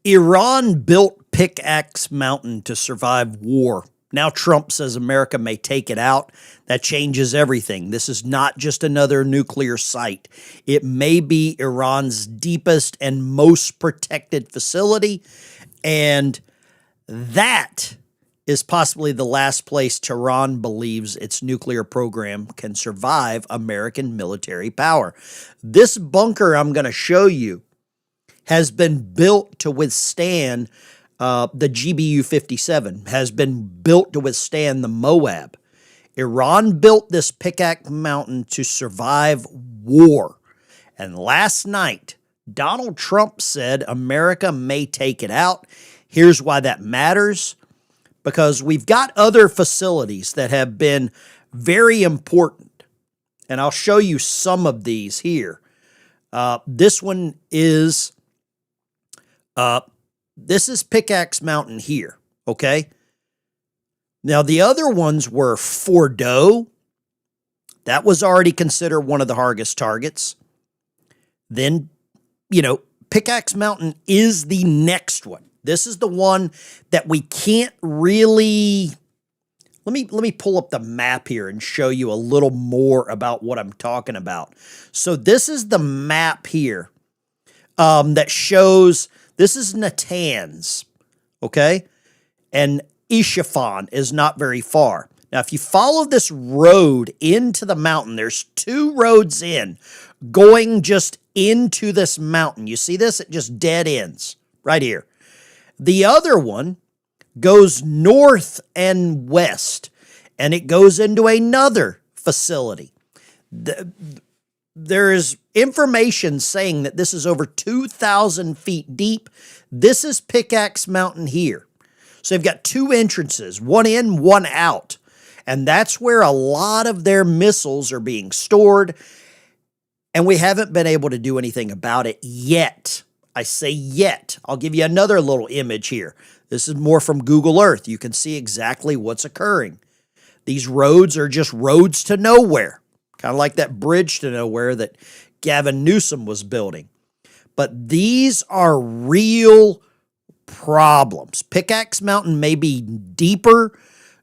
Iran built Pickaxe Mountain to survive war. Now Trump says America may take it out. That changes everything. This is not just another nuclear site. It may be Iran's deepest and most protected facility, and that is possibly the last place Tehran believes its nuclear program can survive American military power. This bunker I'm going to show you has been built to withstand the GBU-57, has been built to withstand the Moab. Iran built this Pickaxe Mountain to survive war. And last night, Donald Trump said America may take it out. Here's why that matters. Because we've got other facilities that have been very important. And I'll show you some of these here. This one is, this is Pickaxe Mountain here, okay? Now, the other ones were Fordow. That was already considered one of the hardest targets. Then, Pickaxe Mountain is the next one. This is the one that we can't really... Let me pull up the map here and show you a little more about what I'm talking about. So this is the map here that shows... This is Natanz, okay? And Isfahan is not very far. Now, if you follow this road into the mountain, there's two roads in going just into this mountain. You see this? It just dead ends right here. The other one goes north and west, and it goes into another facility. There is information saying that this is over 2,000 feet deep. This is Pickaxe Mountain here. So they've got two entrances, one in, one out. And that's where a lot of their missiles are being stored. And we haven't been able to do anything about it yet. I say yet. I'll give you another little image here. This is more from Google Earth. You can see exactly what's occurring. These roads are just roads to nowhere. Kind of like that bridge to nowhere that Gavin Newsom was building. But these are real problems. Pickaxe Mountain may be deeper,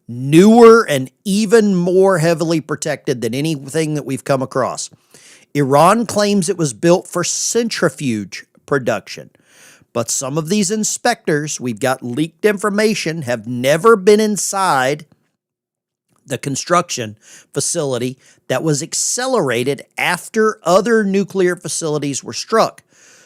newer, and even more heavily protected than anything that we've come across. Iran claims it was built for centrifuge production. But some of these inspectors, we've got leaked information, have never been inside the construction facility that was accelerated after other nuclear facilities were struck.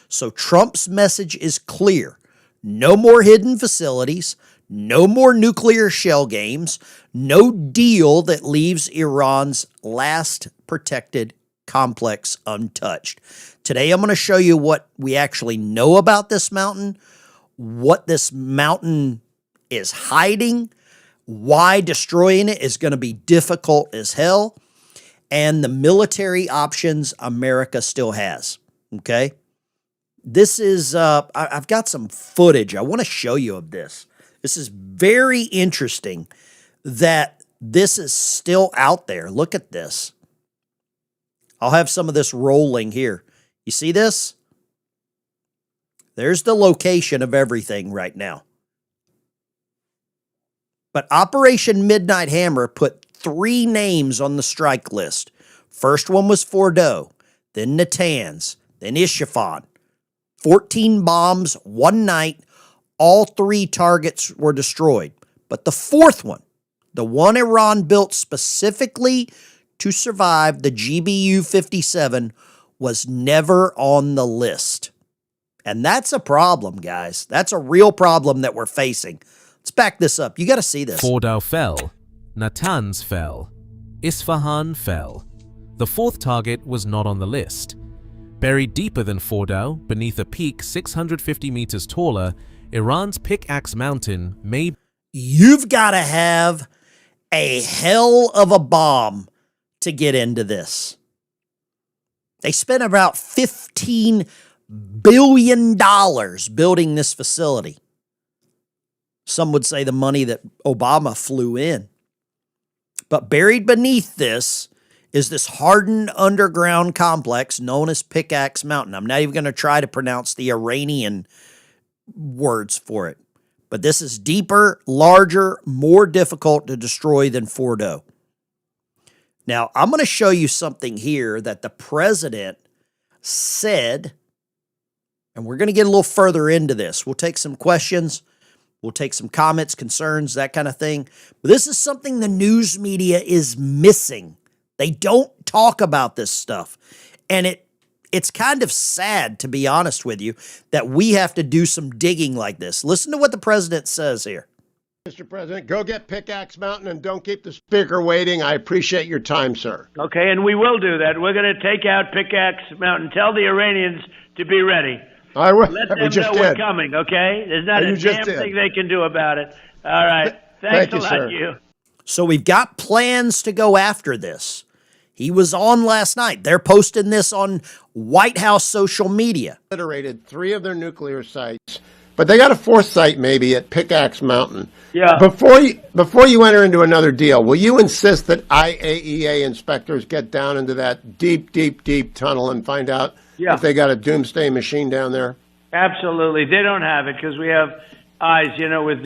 So Trump's message is clear. No more hidden facilities, no more nuclear shell games, no deal that leaves Iran's last protected complex untouched. Today I'm going to show you what we actually know about this mountain, what this mountain is hiding, why destroying it is going to be difficult as hell, and the military options America still has, okay? This is, I've got some footage I want to show you of this. This is very interesting that this is still out there. Look at this. I'll have some of this rolling here. You see this? There's the location of everything right now. But Operation Midnight Hammer put 3 names on the strike list. First one was Fordow, then Natanz, then Isfahan. 14 bombs, one night, all 3 targets were destroyed. But the fourth one, the one Iran built specifically to survive the GBU-57, was never on the list. And that's a problem, guys. That's a real problem that we're facing. Let's back this up. You got to see this. Fordow fell. Natanz fell. Isfahan fell. The 4th target was not on the list. Buried deeper than Fordow, beneath a peak 650 meters taller, Iran's Pickaxe Mountain may... You've got to have a hell of a bomb to get into this. They spent about $15 billion building this facility. Some would say the money that Obama flew in. But buried beneath this is this hardened underground complex known as Pickaxe Mountain. I'm not even going to try to pronounce the Iranian words for it. But this is deeper, larger, more difficult to destroy than Fordow. Now, I'm going to show you something here that the president said, and we're going to get a little further into this. We'll take some questions. We'll take some comments, concerns, that kind of thing. But this is something the news media is missing. They don't talk about this stuff. And it's kind of sad, to be honest with you, that we have to do some digging like this. Listen to what the president says here. Mr. President, go get Pickaxe Mountain and don't keep the speaker waiting. I appreciate your time, sir. Okay, and we will do that. We're going to take out Pickaxe Mountain. Tell the Iranians to be ready. I will. Let them We just know we're did. coming, okay? There's not You a just damn did. thing they can do about it. All right. Thank Thanks you, a lot, sir. you. So we've got plans to go after this. He was on last night. They're posting this on White House social media. Obliterated 3 of their nuclear sites, but they got a 4th site maybe at Pickaxe Mountain. Yeah. Before you enter into another deal, will you insist that IAEA inspectors get down into that deep, deep, deep tunnel and find out Yeah. if they got a doomsday machine down there? Absolutely. They don't have it because we have eyes, you know, with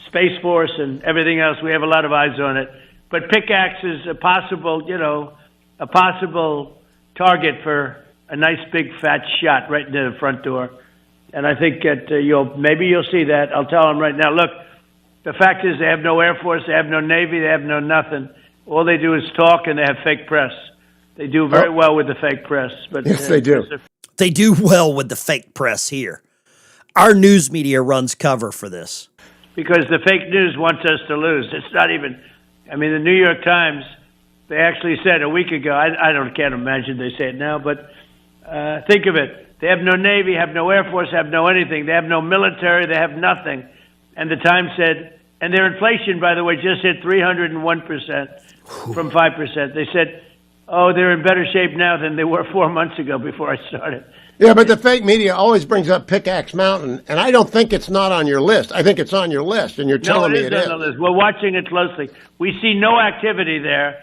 Space Force and everything else. We have a lot of eyes on it. But Pickaxe is a possible target for a nice big fat shot right into the front door. And I think that maybe you'll see that. I'll tell them right now, look, the fact is they have no Air Force, they have no Navy, they have no nothing. All they do is talk and they have fake press. They do very well with the fake press. But Yes, they do. They do well with the fake press here. Our news media runs cover for this. Because the fake news wants us to lose. It's not even, I mean, the New York Times, they actually said a week ago, can't imagine they say it now, but think of it. They have no Navy, have no Air Force, have no anything. They have no military, they have nothing. And the Times said, and their inflation, by the way, just hit 301% from 5%. They said, oh, they're in better shape now than they were 4 months ago before I started. Yeah, but the fake media always brings up Pickaxe Mountain, and I don't think it's not on your list. I think it's on your list, and you're telling me it is. On the list. We're watching it closely. We see no activity there.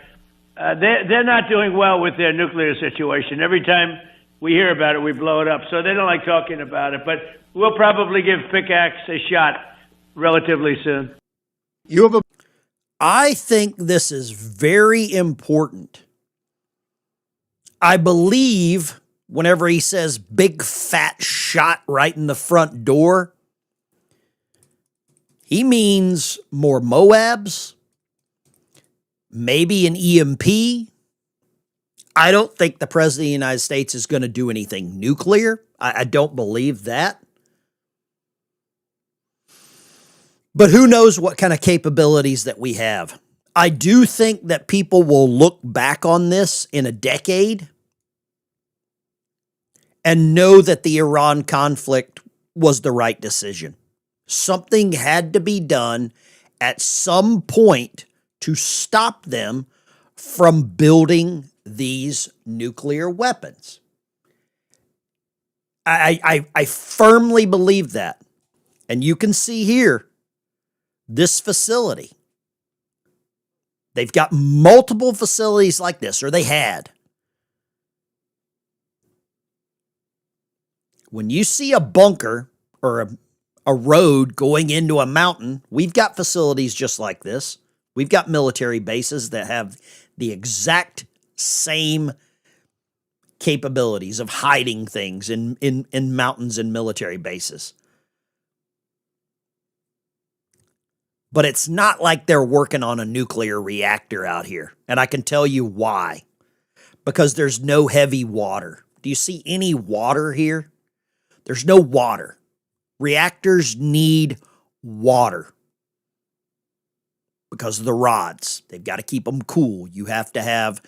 They're not doing well with their nuclear situation. Every time we hear about it, we blow it up. So they don't like talking about it. But we'll probably give Pickaxe a shot relatively soon. I think this is very important. I believe whenever he says big fat shot right in the front door, he means more Moabs, maybe an EMP. I don't think the President of the United States is going to do anything nuclear. I don't believe that. But who knows what kind of capabilities that we have. I do think that people will look back on this in a decade and know that the Iran conflict was the right decision. Something had to be done at some point to stop them from building these nuclear weapons. I firmly believe that. And you can see here, this facility. They've got multiple facilities like this, or they had. When you see a bunker or a road going into a mountain, we've got facilities just like this. We've got military bases that have the exact same capabilities of hiding things in mountains and military bases. But it's not like they're working on a nuclear reactor out here. And I can tell you why. Because there's no heavy water. Do you see any water here? There's no water. Reactors need water. Because of the rods. They've got to keep them cool. You have to have,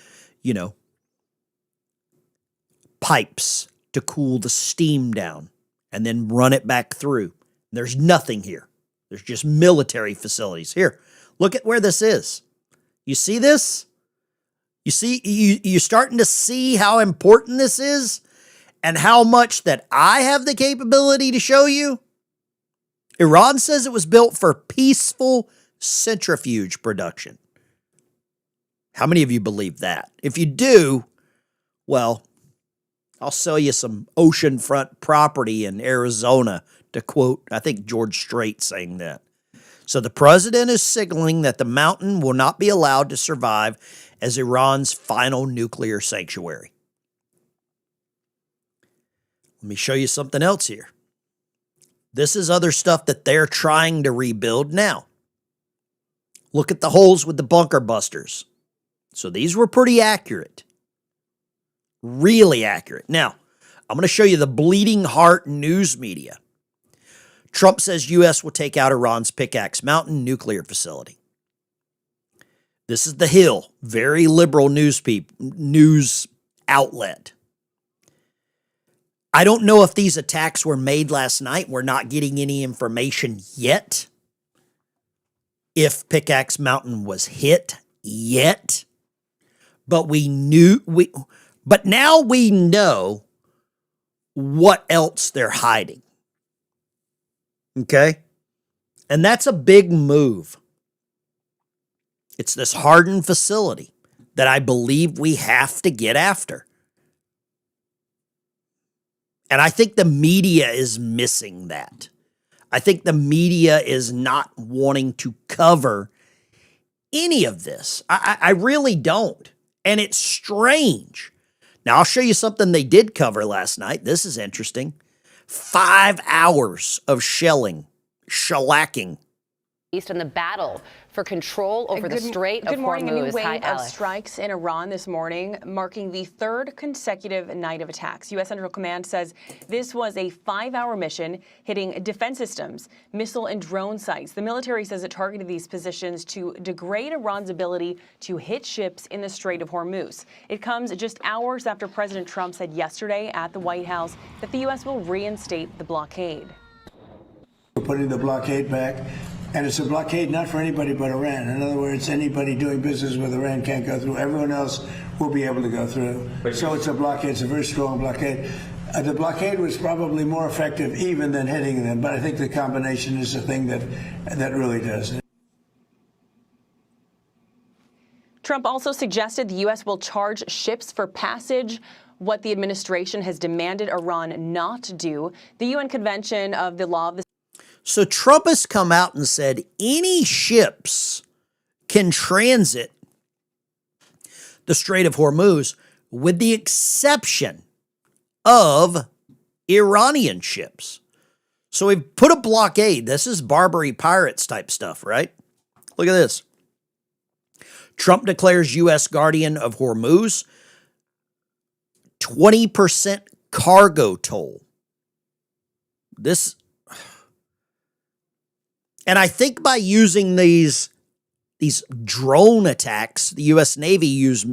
pipes to cool the steam down and then run it back through. There's nothing here. There's just military facilities. Here, look at where this is. You see this? You're starting to see how important this is and how much that I have the capability to show you? Iran says it was built for peaceful centrifuge production. How many of you believe that? If you do, well, I'll sell you some oceanfront property in Arizona, to quote, I think George Strait saying that. So the president is signaling that the mountain will not be allowed to survive as Iran's final nuclear sanctuary. Let me show you something else here. This is other stuff that they're trying to rebuild now. Look at the holes with the bunker busters. So these were pretty accurate. Really accurate. Now, I'm going to show you the bleeding heart news media. Trump says U.S. will take out Iran's Pickaxe Mountain nuclear facility. This is The Hill, very liberal news outlet. I don't know if these attacks were made last night. We're not getting any information yet. If Pickaxe Mountain was hit yet. But but now we know what else they're hiding. Okay? And that's a big move. It's this hardened facility that I believe we have to get after. And I think the media is missing that. I think the media is not wanting to cover any of this. I really don't. And it's strange. Now, I'll show you something they did cover last night. This is interesting. 5 hours of shellacking. And the battle for control over the Strait of Hormuz. Good morning. A new Hi, wave of Alex. strikes in Iran this morning, marking the third consecutive night of attacks. U.S. Central Command says this was a 5-hour mission hitting defense systems, missile and drone sites. The military says it targeted these positions to degrade Iran's ability to hit ships in the Strait of Hormuz. It comes just hours after President Trump said yesterday at the White House that the U.S. will reinstate the blockade. We're putting the blockade back. And it's a blockade not for anybody but Iran. In other words, anybody doing business with Iran can't go through. Everyone else will be able to go through. So it's a blockade. It's a very strong blockade. The blockade was probably more effective even than hitting them. But I think the combination is the thing that really does it. Trump also suggested the U.S. will charge ships for passage, what the administration has demanded Iran not do. The UN Convention of the Law of the So Trump has come out and said any ships can transit the Strait of Hormuz with the exception of Iranian ships. So we've put a blockade. This is Barbary Pirates type stuff, right? Look at this. Trump declares U.S. guardian of Hormuz 20% cargo toll. And I think by using these drone attacks, the U.S. Navy used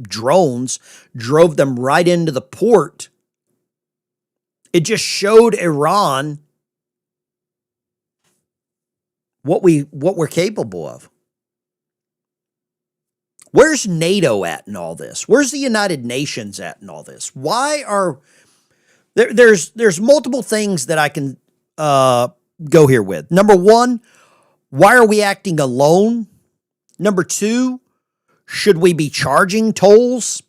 drones, drove them right into the port. It just showed Iran what we're capable of. Where's NATO at in all this? Where's the United Nations at in all this? Why are there's multiple things that I can go here with. Number one, why are we acting alone? Number two, should we be charging tolls?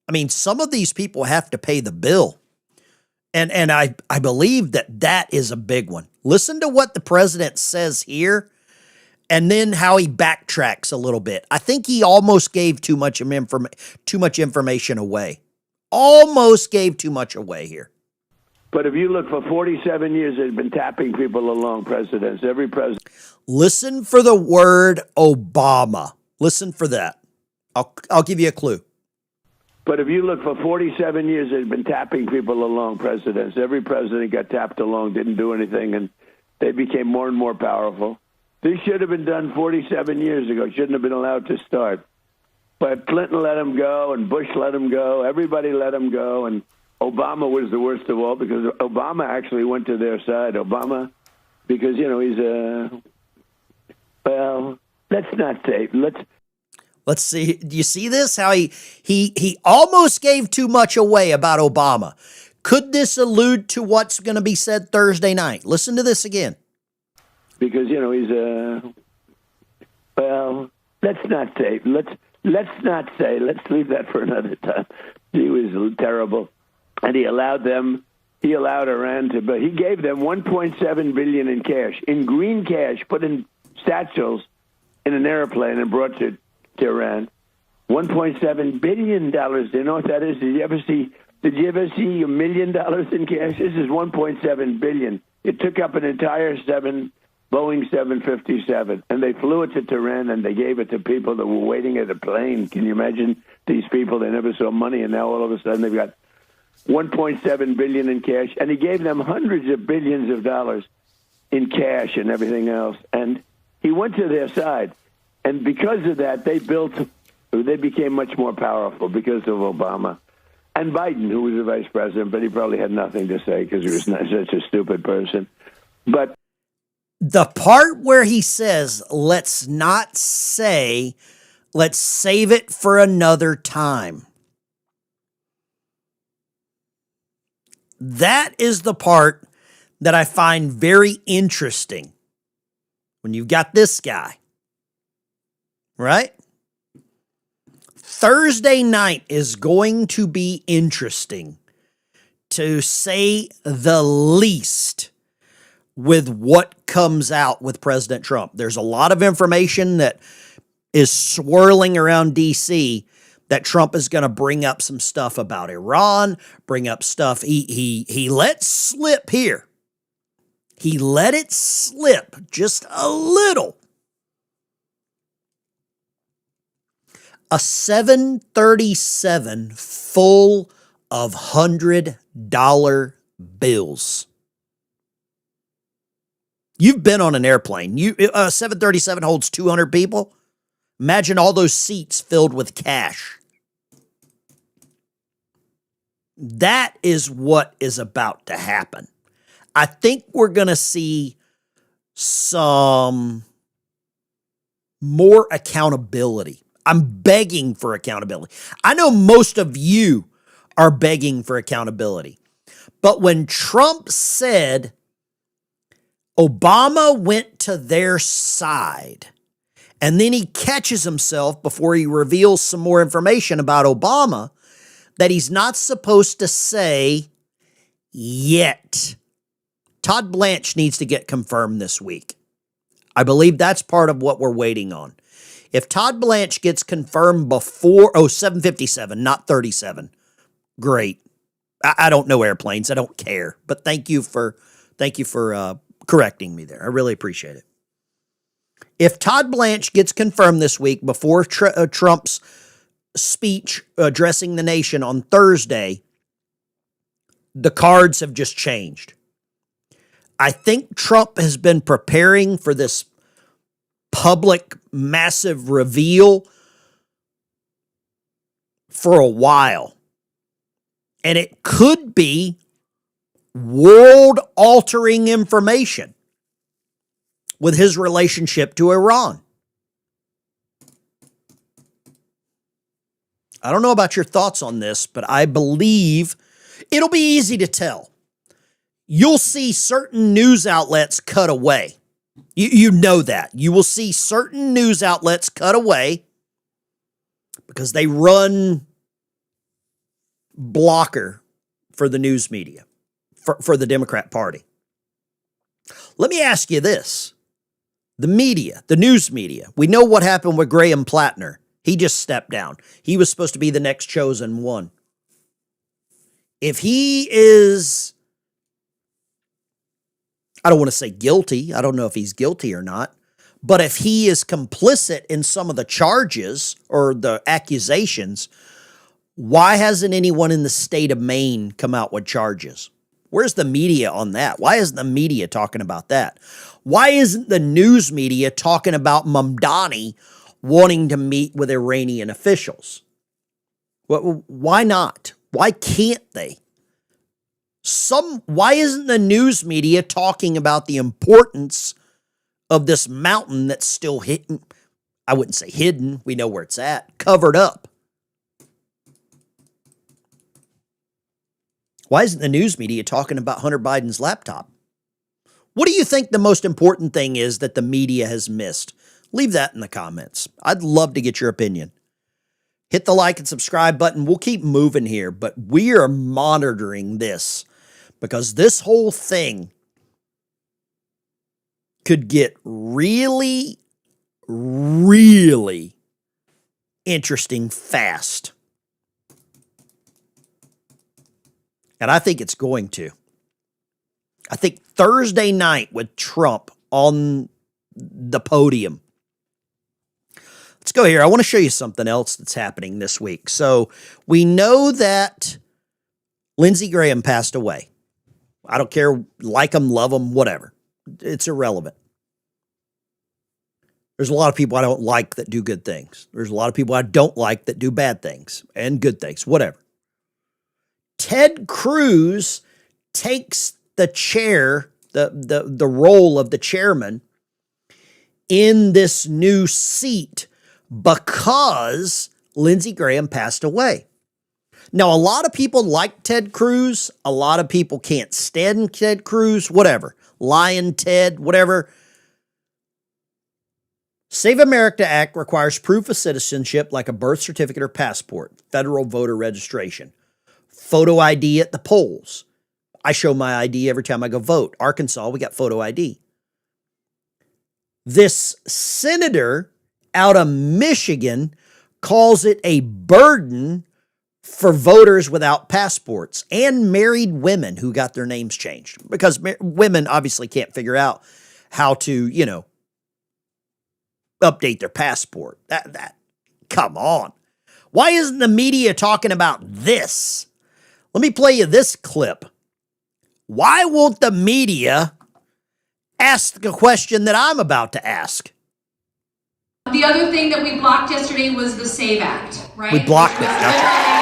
I mean, some of these people have to pay the bill. And I believe that is a big one. Listen to what the president says here and then how he backtracks a little bit. I think he almost gave too much information away. Almost gave too much away here. But if you look for 47 years, they've been tapping people along, presidents. Every president. Listen for the word Obama. Listen for that. I'll give you a clue. But if you look for 47 years, they've been tapping people along, presidents. Every president got tapped along, didn't do anything, and they became more and more powerful. This should have been done 47 years ago. Shouldn't have been allowed to start. But Clinton let him go, and Bush let him go. Everybody let him go, and Obama was the worst of all because Obama actually went to their side. Obama, because, you know, he's well, let's not say, Let's see. Do you see this? How he almost gave too much away about Obama. Could this allude to what's going to be said Thursday night? Listen to this again. Because, you know, he's well, let's not say, let's leave that for another time. He was terrible. And he allowed Iran to, but he gave them $1.7 billion in cash, in green cash, put in satchels in an airplane and brought to Iran. $1.7 billion. Do you know what that is? Did you ever see $1 million in cash? This is $1.7 billion. It took up an entire Boeing 757, and they flew it to Tehran, and they gave it to people that were waiting at a plane. Can you imagine these people? They never saw money, and now all of a sudden they've got $1.7 billion in cash, and he gave them hundreds of billions of dollars in cash and everything else. And he went to their side, and because of that, they became much more powerful because of Obama and Biden, who was the vice president, but he probably had nothing to say because he was not such a stupid person. But the part where he says, let's not say, let's save it for another time. That is the part that I find very interesting when you've got this guy, right? Thursday night is going to be interesting, to say the least, with what comes out with President Trump. There's a lot of information that is swirling around D.C. that Trump is going to bring up some stuff about Iran, bring up stuff he let slip here. He let it slip just a little. A 737 full of $100 bills. You've been on an airplane. A 737 holds 200 people. Imagine all those seats filled with cash. That is what is about to happen. I think we're going to see some more accountability. I'm begging for accountability. I know most of you are begging for accountability. But when Trump said Obama went to their side, and then he catches himself before he reveals some more information about Obama that he's not supposed to say yet. Todd Blanche needs to get confirmed this week. I believe that's part of what we're waiting on. If Todd Blanche gets confirmed before, 757, not 37, great. I don't know airplanes. I don't care. But thank you for correcting me there. I really appreciate it. If Todd Blanche gets confirmed this week before Trump's speech addressing the nation on Thursday, the cards have just changed. I think Trump has been preparing for this public massive reveal for a while. And it could be world-altering information with his relationship to Iran. I don't know about your thoughts on this, but I believe it'll be easy to tell. You'll see certain news outlets cut away. You know that. You will see certain news outlets cut away because they run blocker for the news media, for the Democrat Party. Let me ask you this. The media, the news media, we know what happened with Graham Plattner. He just stepped down. He was supposed to be the next chosen one. If he is, I don't want to say guilty. I don't know if he's guilty or not. But if he is complicit in some of the charges or the accusations, why hasn't anyone in the state of Maine come out with charges? Where's the media on that? Why isn't the media talking about that? Why isn't the news media talking about Mamdani wanting to meet with Iranian officials? Why not? Why can't they? Why isn't the news media talking about the importance of this mountain that's still hidden? I wouldn't say hidden. We know where it's at. Covered up. Why isn't the news media talking about Hunter Biden's laptop? What do you think the most important thing is that the media has missed? Leave that in the comments. I'd love to get your opinion. Hit the like and subscribe button. We'll keep moving here, but we are monitoring this because this whole thing could get really, really interesting fast. And I think it's going to. I think Thursday night with Trump on the podium. Let's go here. I want to show you something else that's happening this week. So we know that Lindsey Graham passed away. I don't care, like him, love him, whatever. It's irrelevant. There's a lot of people I don't like that do good things. There's a lot of people I don't like that do bad things and good things, whatever. Ted Cruz takes the chair, the role of the chairman in this new seat because Lindsey Graham passed away. Now, a lot of people like Ted Cruz. A lot of people can't stand Ted Cruz, whatever. Lion Ted, whatever. Save America Act requires proof of citizenship like a birth certificate or passport, federal voter registration, photo ID at the polls. I show my ID every time I go vote. Arkansas, we got photo ID. This senator out of Michigan calls it a burden for voters without passports and married women who got their names changed because women obviously can't figure out how to, update their passport. Come on. Why isn't the media talking about this? Let me play you this clip. Why won't the media ask the question that I'm about to ask? The other thing that we blocked yesterday was the SAVE Act, right? We blocked it. That's right.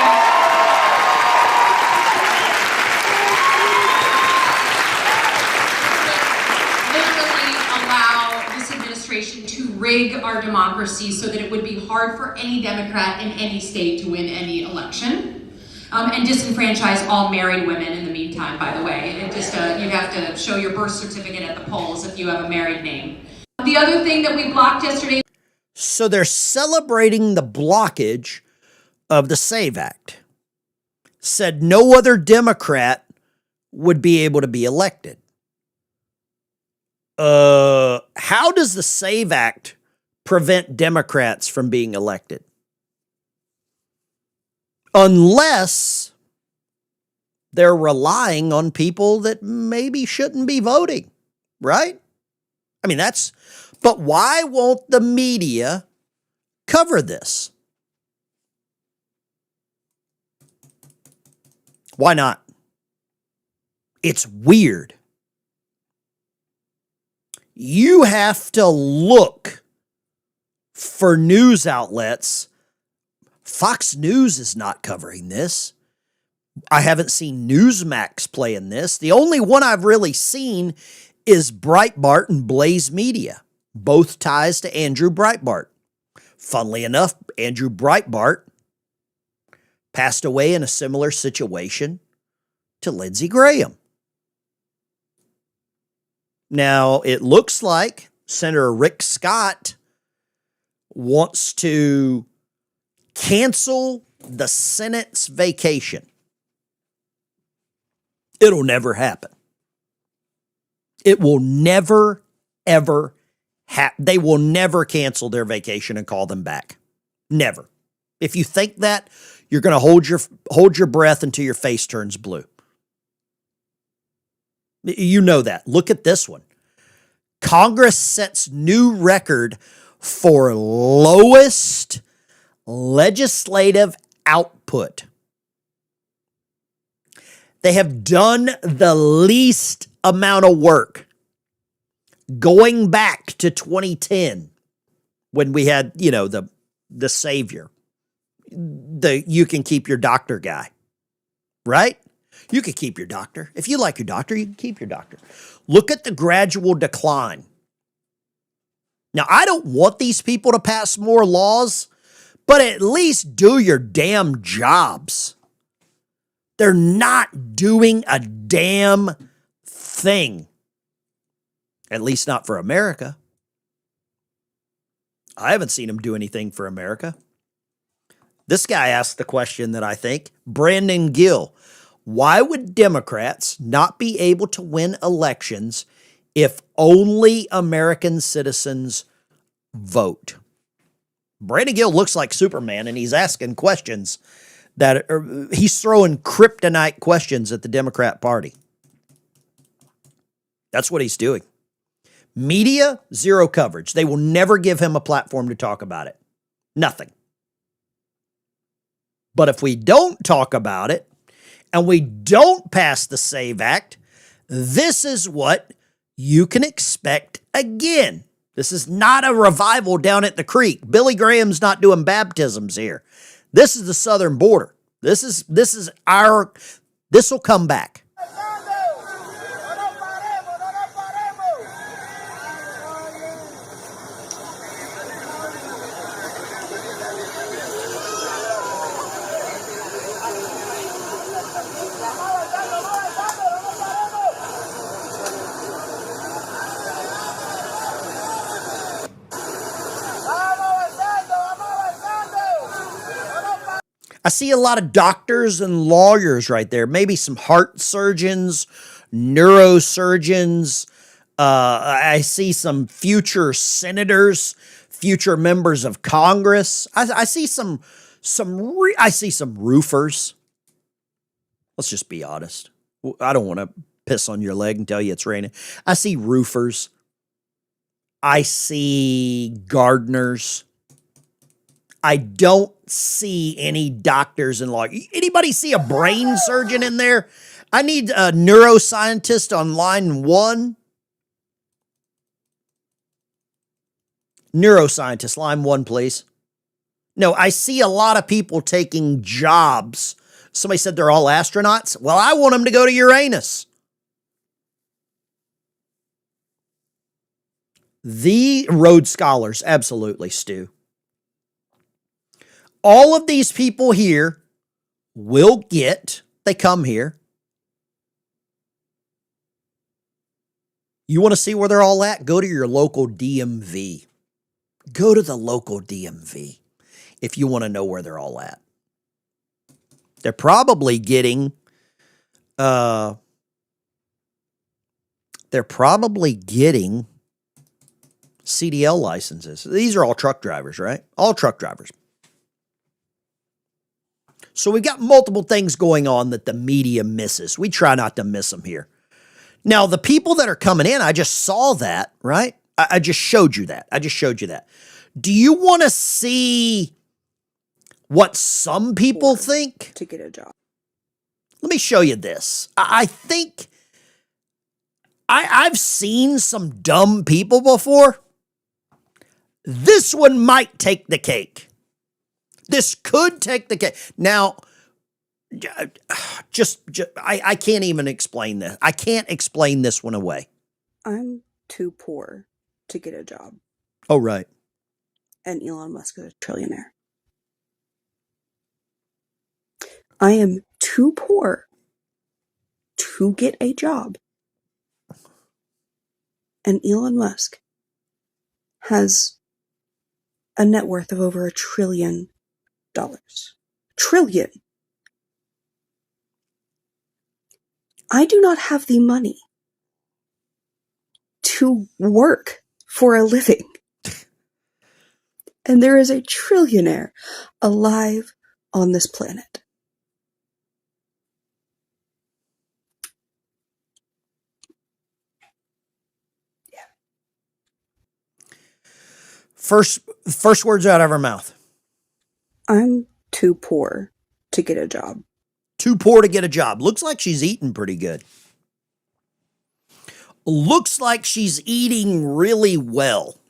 To rig our democracy so that it would be hard for any Democrat in any state to win any election, and disenfranchise all married women in the meantime, by the way. It just, you have to show your birth certificate at the polls if you have a married name. The other thing that we blocked yesterday. So they're celebrating the blockage of the SAVE Act. Said no other Democrat would be able to be elected. How does the SAVE Act prevent Democrats from being elected? Unless they're relying on people that maybe shouldn't be voting, right? I mean, but why won't the media cover this? Why not? It's weird. You have to look for news outlets. Fox News is not covering this. I haven't seen Newsmax playing this. The only one I've really seen is Breitbart and Blaze Media, both ties to Andrew Breitbart. Funnily enough, Andrew Breitbart passed away in a similar situation to Lindsey Graham. Now, it looks like Senator Rick Scott wants to cancel the Senate's vacation. It'll never happen. It will never, ever happen. They will never cancel their vacation and call them back. Never. If you think that, you're going to hold your breath until your face turns blue. You know that. Look at this one. Congress sets new record for lowest legislative output. They have done the least amount of work going back to 2010 when we had, the savior, the you can keep your doctor guy, right? You can keep your doctor. If you like your doctor, you can keep your doctor. Look at the gradual decline. Now, I don't want these people to pass more laws, but at least do your damn jobs. They're not doing a damn thing. At least not for America. I haven't seen them do anything for America. This guy asked the question that I think, Brandon Gill, why would Democrats not be able to win elections if only American citizens vote? Brandon Gill looks like Superman, and he's asking questions that he's throwing kryptonite questions at the Democrat Party. That's what he's doing. Media, zero coverage. They will never give him a platform to talk about it. Nothing. But if we don't talk about it and we don't pass the SAVE Act, this is what you can expect again. This is not a revival down at the creek. Billy Graham's not doing baptisms here. This is the southern border. This will come back. I see a lot of doctors and lawyers right there, maybe some heart surgeons, neurosurgeons. I see some future senators, future members of Congress. I see some roofers. Let's just be honest. I don't want to piss on your leg and tell you it's raining. I see roofers. I see gardeners. I don't see any doctors and lawyers. Anybody see a brain surgeon in there? I need a neuroscientist on line 1. Neuroscientist, line 1, please. No, I see a lot of people taking jobs. Somebody said they're all astronauts. Well, I want them to go to Uranus. The Rhodes Scholars, absolutely, Stu. All of these people here they come here. You want to see where they're all at? Go to your local DMV. Go to the local DMV if you want to know where they're all at. They're probably getting, CDL licenses. These are all truck drivers, right? All truck drivers. So we've got multiple things going on that the media misses. We try not to miss them here. Now, the people that are coming in, I just saw that, right? I just showed you that. Do you want to see what some people think? To get a job. Let me show you this. I think I've seen some dumb people before. This one might take the cake. This could take the cake. Now, I can't even explain this. I can't explain this one away. I'm too poor to get a job. Oh, right. And Elon Musk is a trillionaire. I am too poor to get a job. And Elon Musk has a net worth of over $1 trillion. Trillion. I do not have the money to work for a living. And there is a trillionaire alive on this planet. First words out of her mouth. I'm too poor to get a job. Too poor to get a job. Looks like she's eating pretty good. Looks like she's eating really well.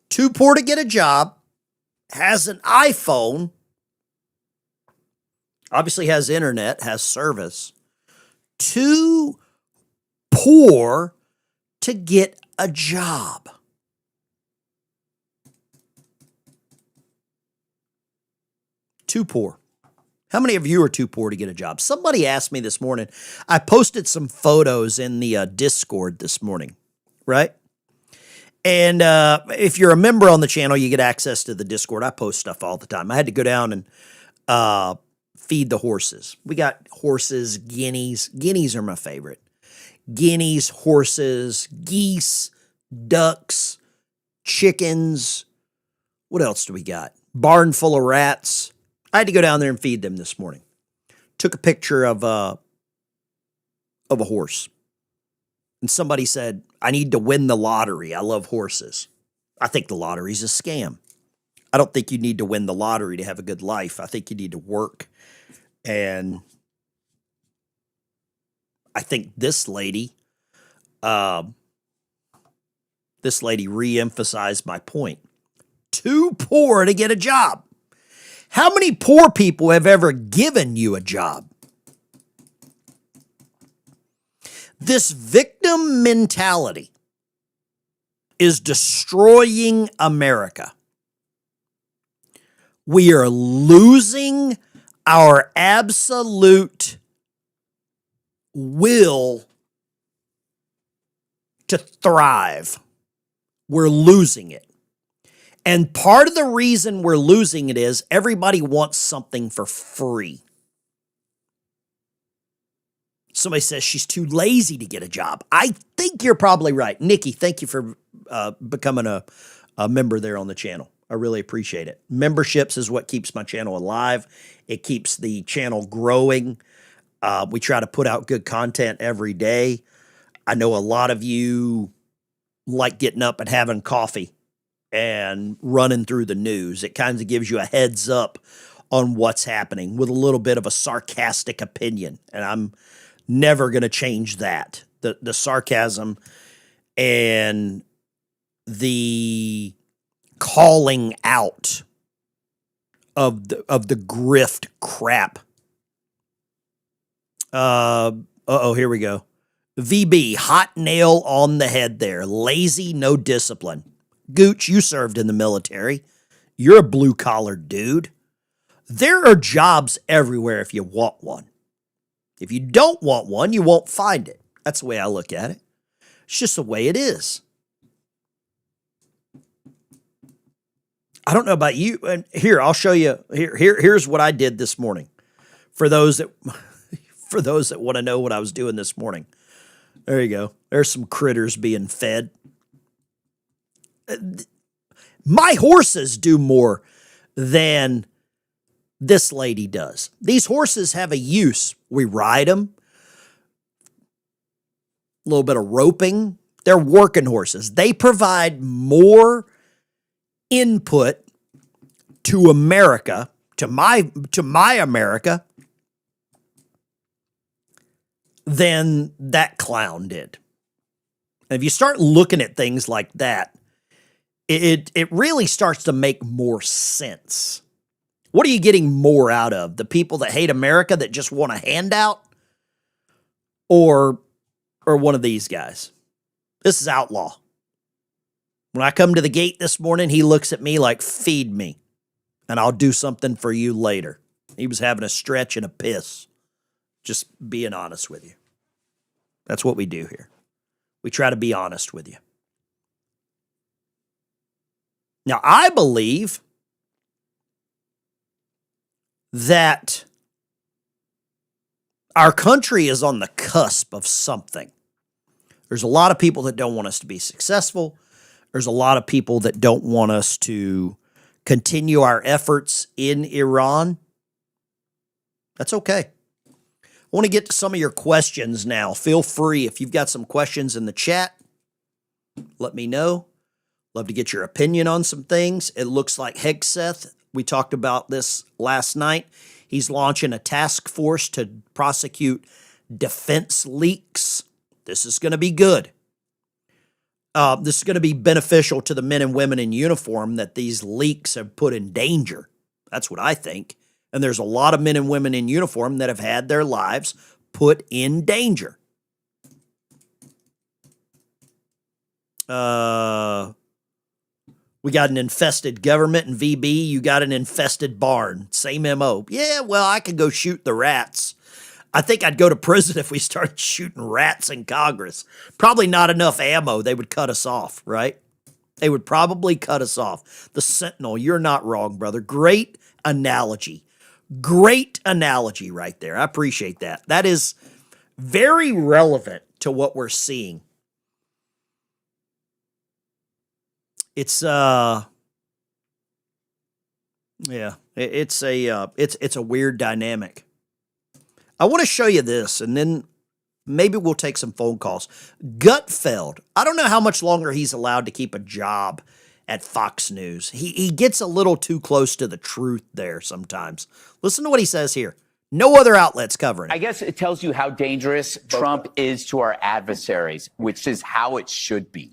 Too poor to get a job. Has an iPhone. Obviously has internet, has service. Too poor to get a job. Too poor. How many of you are too poor to get a job? Somebody asked me this morning. I posted some photos in the Discord this morning, right? And if you're a member on the channel, you get access to the Discord. I post stuff all the time. I had to go down and feed the horses. We got horses, guineas. Guineas are my favorite. Guineas, horses, geese, ducks, chickens. What else do we got? Barn full of rats. I had to go down there and feed them this morning. Took a picture of a horse. And somebody said, I need to win the lottery. I love horses. I think the lottery's a scam. I don't think you need to win the lottery to have a good life. I think you need to work. And I think this lady re-emphasized my point. Too poor to get a job. How many poor people have ever given you a job? This victim mentality is destroying America. We are losing our absolute will to thrive. We're losing it. And part of the reason we're losing it is everybody wants something for free. Somebody says she's too lazy to get a job. I think you're probably right. Nikki, thank you for becoming a member there on the channel. I really appreciate it. Memberships is what keeps my channel alive. It keeps the channel growing. We try to put out good content every day. I know a lot of you like getting up and having coffee and running through the news. It kind of gives you a heads up on what's happening with a little bit of a sarcastic opinion. And I'm never going to change that. The sarcasm and the calling out of the grift crap. Here we go. VB, hot nail on the head there. Lazy, no discipline. Gooch, you served in the military. You're a blue-collar dude. There are jobs everywhere if you want one. If you don't want one, you won't find it. That's the way I look at it. It's just the way it is. I don't know about you. And here, I'll show you. Here's what I did this morning. For those that want to know what I was doing this morning. There you go. There's some critters being fed. My horses do more than this lady does. These horses have a use. We ride them. A little bit of roping. They're working horses. They provide more input to America, to my America, than that clown did. And if you start looking at things like that, it really starts to make more sense. What are you getting more out of? The people that hate America that just want a handout? Or one of these guys? This is outlaw. When I come to the gate this morning, he looks at me like, feed me, and I'll do something for you later. He was having a stretch and a piss. Just being honest with you. That's what we do here. We try to be honest with you. Now, I believe that our country is on the cusp of something. There's a lot of people that don't want us to be successful. There's a lot of people that don't want us to continue our efforts in Iran. That's okay. I want to get to some of your questions now. Feel free, if you've got some questions in the chat, let me know. Love to get your opinion on some things. It looks like Hegseth, we talked about this last night. He's launching a task force to prosecute defense leaks. This is going to be good. This is going to be beneficial to the men and women in uniform that these leaks have put in danger. That's what I think. And there's a lot of men and women in uniform that have had their lives put in danger. We got an infested government, and VB, you got an infested barn. Same MO. Yeah, well, I could go shoot the rats. I think I'd go to prison if we started shooting rats in Congress. Probably not enough ammo. They would cut us off, right? They would probably cut us off. The Sentinel, you're not wrong, brother. Great analogy. Great analogy right there. I appreciate that. That is very relevant to what we're seeing. It's a weird dynamic. I want to show you this, and then maybe we'll take some phone calls. Gutfeld. I don't know how much longer he's allowed to keep a job at Fox News. He gets a little too close to the truth there sometimes. Listen to what he says here. No other outlets covering it. I guess it tells you how dangerous Trump is to our adversaries, which is how it should be.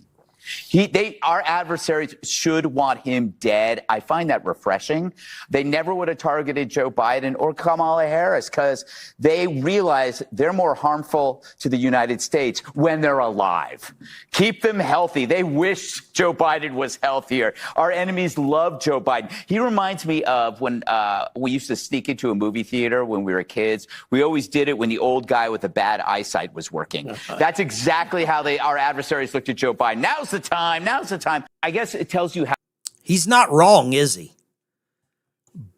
Our adversaries should want him dead. I find that refreshing. They never would have targeted Joe Biden or Kamala Harris because they realize they're more harmful to the United States when they're alive. Keep them healthy. They wish Joe Biden was healthier. Our enemies love Joe Biden. He reminds me of when we used to sneak into a movie theater when we were kids. We always did it when the old guy with the bad eyesight was working. That's exactly how our adversaries looked at Joe Biden. Now's the time. I guess it tells you how. He's not wrong, is he?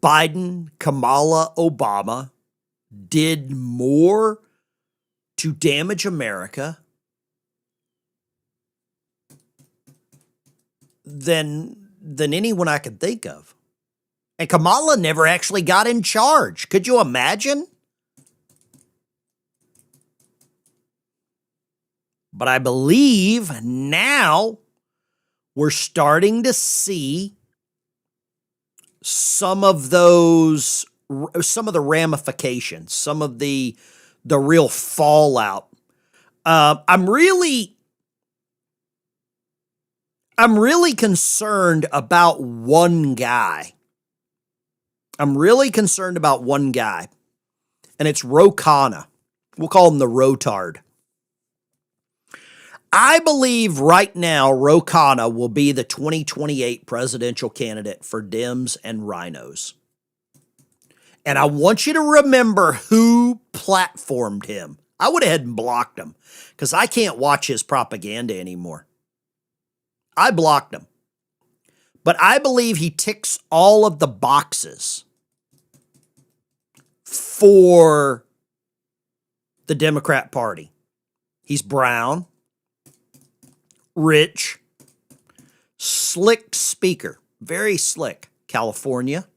Biden, Kamala, Obama did more to damage America than anyone I could think of. And Kamala never actually got in charge. Could you imagine? But I believe now we're starting to see some of the ramifications, some of the real fallout. I'm really concerned about one guy. And it's Ro Khanna. We'll call him the Rotard. I believe right now Ro Khanna will be the 2028 presidential candidate for Dems and Rhinos. And I want you to remember who platformed him. I would have had and blocked him because I can't watch his propaganda anymore. I blocked him. But I believe he ticks all of the boxes for the Democrat Party. He's brown, rich, slick speaker, very slick. California.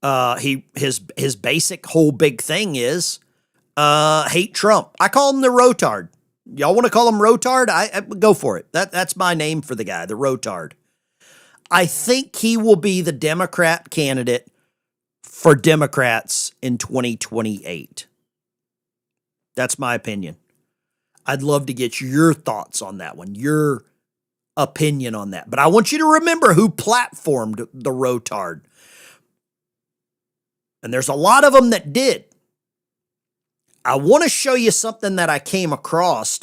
His basic whole big thing is hate Trump. I call him the Rotard. Y'all want to call him Rotard? I go for it. That's my name for the guy, the Rotard. I think he will be the Democrat candidate for Democrats in 2028. That's my opinion. I'd love to get your thoughts on that one, your opinion on that. But I want you to remember who platformed the Rotard. And there's a lot of them that did. I want to show you something that I came across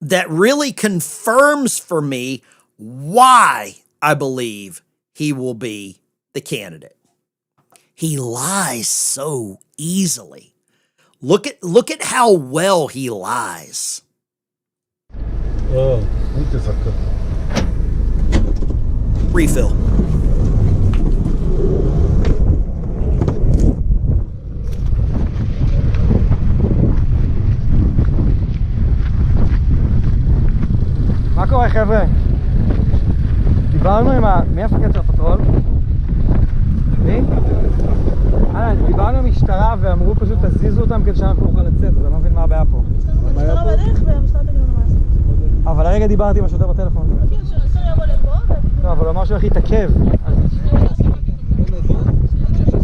that really confirms for me why I believe he will be the candidate. He lies so easily. Look at how well he lies. Refill. מה קורה חבר'ה? דיברנו עם מי המפקד של הפטרול? מי? דיברנו עם המשטרה ואמרו פשוט תזיזו אותם כדי שאנחנו נוכל לצאת, אז אני לא מבין מה הבעיה פה. המשטרה בדרך והמשטרה תגידו לנו מה לעשות. אבל הרגע דיברתי עם השוטר בטלפון. שהשוטר יבוא לפה. לא, אבל הוא אמר שהוא הולך להתעכב.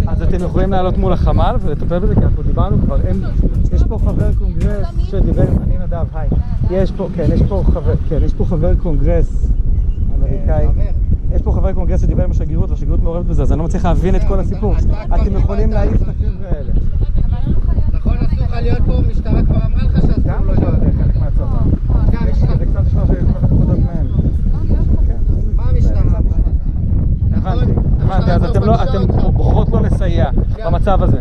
אז אתם יכולים לעלות מול החמ"ל ולטפל בזה, כי אנחנו דיברנו כבר, יש פה חבר קונגרס שדיבר, אני נדב, היי. יש פה חבר קונגרס אמריקאי. יש פה חבר קונגרס שדיבר עם השגרירות, והשגרירות מעורבת בזה, אז אני לא מצליח להבין את כל הסיפור. אתם יכולים להעיף את החבר'ה האלה. נכון, אסור לך להיות פה, משטרה כבר אמרה לך שאסור לא להיות חלק מהצבא. זה קצת נשמע שחלק חודות מהם. מה המשטרה? הבנתי, אז אתם בוחרות לא לסייע במצב הזה.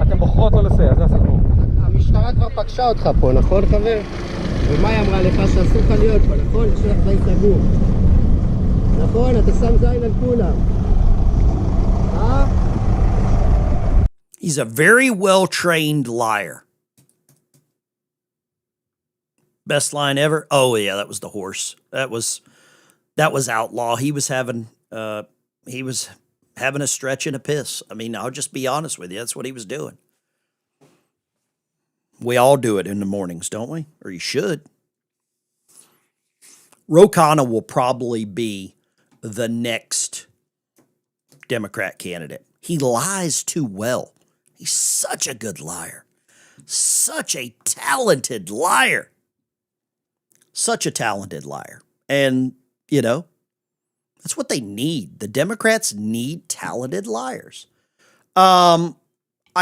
אתם בוחרות לא לסייע, זה הסיפור. המשטרה כבר פגשה אותך פה, נכון חבר? ומה היא אמרה לך? שאסור לך להיות פה, נכון? יש לך זין סגור. נכון? אתה שם זין על כולם. He's a very well-trained liar. Best line ever? Oh, yeah, that was the horse. That was Outlaw. He was having a stretch and a piss. I mean, I'll just be honest with you. That's what he was doing. We all do it in the mornings, don't we? Or you should. Ro Khanna will probably be the next Democrat candidate. He lies too well. He's such a good liar. Such a talented liar. Such a talented liar. And, you know, that's what they need. The Democrats need talented liars. I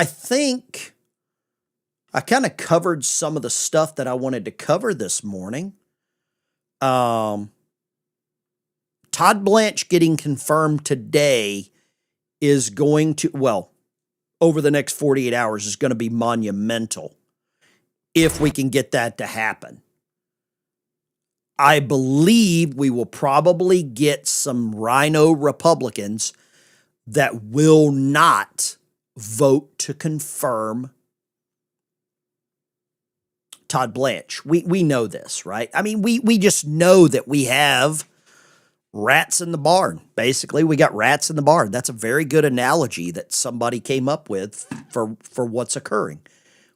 think I kind of covered some of the stuff that I wanted to cover this morning. Todd Blanche getting confirmed today is going to, well, over the next 48 hours is going to be monumental if we can get that to happen. I believe we will probably get some rhino Republicans that will not vote to confirm Todd Blanche. We know this, right? I mean, we just know that we have rats in the barn. Basically, we got rats in the barn. That's a very good analogy that somebody came up with for what's occurring.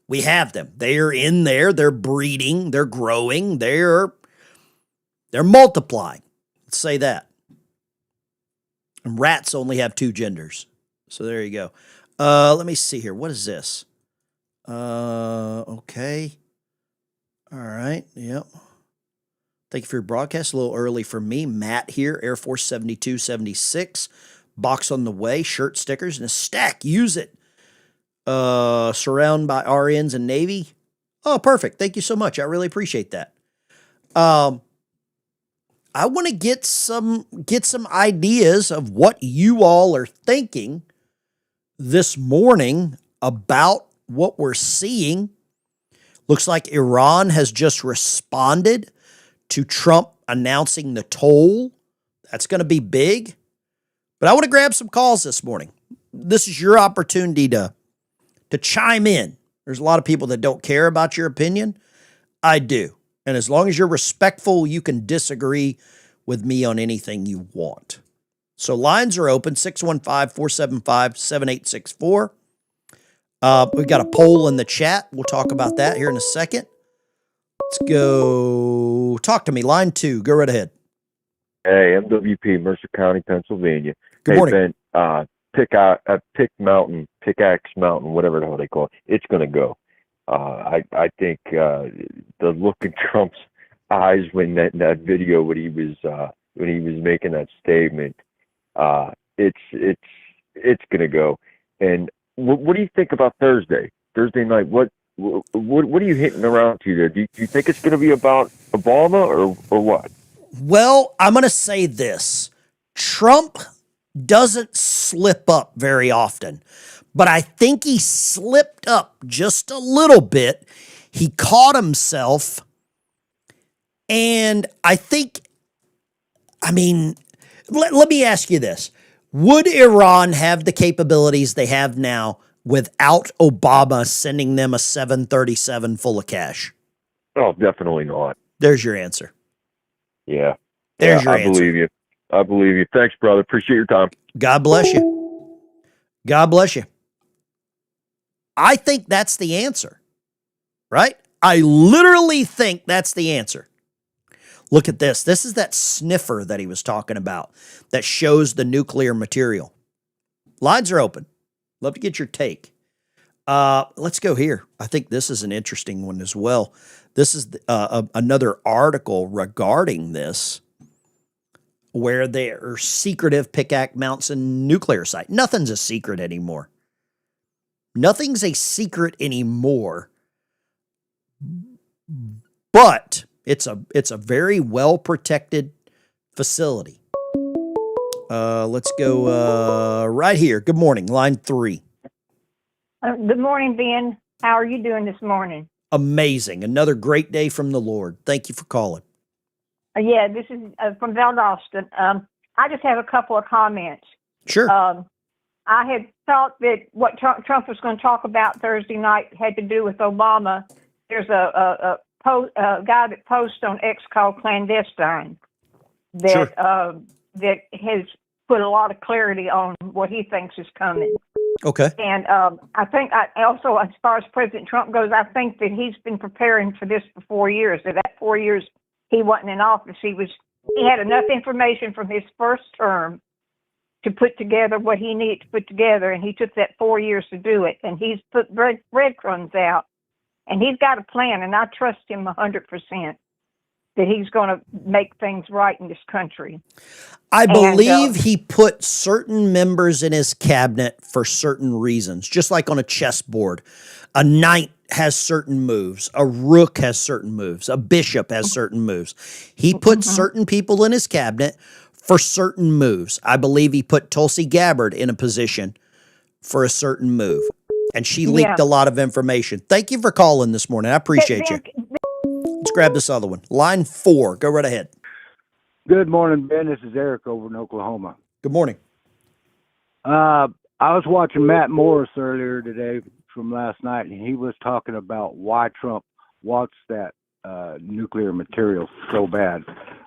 We have them. They're in there. They're breeding. They're growing. They're multiplying. Let's say that. And rats only have two genders. So there you go. Let me see here. What is this? Okay. All right. Yep. Thank you for your broadcast. A little early for me. Matt here, Air Force 7276. Box on the way, shirt, stickers, and a stack. Use it. Surrounded by RNs and Navy. Oh, perfect. Thank you so much. I really appreciate that. I want to get some ideas of what you all are thinking this morning about what we're seeing. Looks like Iran has just responded to Trump announcing the toll. That's going to be big. But I want to grab some calls this morning. This is your opportunity to chime in. There's a lot of people that don't care about your opinion. I do. And as long as you're respectful, you can disagree with me on anything you want. So lines are open, 615-475-7864. We've got a poll in the chat. We'll talk about that here in a second. Let's go. Talk to me. Line 2. Go right ahead. Hey, MWP, Mercer County, Pennsylvania. Good morning. Ben, Pickaxe Mountain, whatever the hell they call it. It's going to go. I think the look in Trump's eyes when that video when he was making that statement, it's going to go. And what do you think about Thursday night? What are you hitting around to there? Do you think it's going to be about Obama or what? Well, I'm going to say this. Trump doesn't slip up very often, but I think he slipped up just a little bit. He caught himself, and I think, let me ask you this. Would Iran have the capabilities they have now without Obama sending them a 737 full of cash? Oh, definitely not. There's your answer. Yeah. There's your answer. I believe you. Thanks, brother. Appreciate your time. God bless you. God bless you. I think that's the answer, right? I literally think that's the answer. Look at this. This is that sniffer that he was talking about that shows the nuclear material. Lines are open. Love to get your take. Let's go here. I think this is an interesting one as well. This is another article regarding this where their secretive Pickaxe Mountain nuclear site. Nothing's a secret anymore. Nothing's a secret anymore. But it's a very well protected facility. Let's go right here. Good morning, line 3. Good morning, Ben. How are you doing this morning? Amazing. Another great day from the Lord. Thank you for calling. Yeah, this is from Valdosta. I just have a couple of comments. Sure. I had thought that what Trump was going to talk about Thursday night had to do with Obama. There's a guy that posts on X called Clandestine that has put a lot of clarity on what he thinks is coming. Okay. And I think also, as far as President Trump goes, I think that he's been preparing for this for 4 years. That 4 years he wasn't in office, he had enough information from his first term to put together what he needed to put together, and he took that 4 years to do it. And he's put breadcrumbs out, and he's got a plan, and I trust him 100% that he's going to make things right in this country. I believe he put certain members in his cabinet for certain reasons, just like on a chessboard. A knight has certain moves. A rook has certain moves. A bishop has certain moves. He put certain people in his cabinet for certain moves. I believe he put Tulsi Gabbard in a position for a certain move, and she leaked a lot of information. Thank you for calling this morning. I appreciate you. Let's grab this other one. Line 4. Go right ahead. Good morning, Ben. This is Eric over in Oklahoma. Good morning. I was watching Matt Morris earlier today from last night, and he was talking about why Trump wants that nuclear material so bad.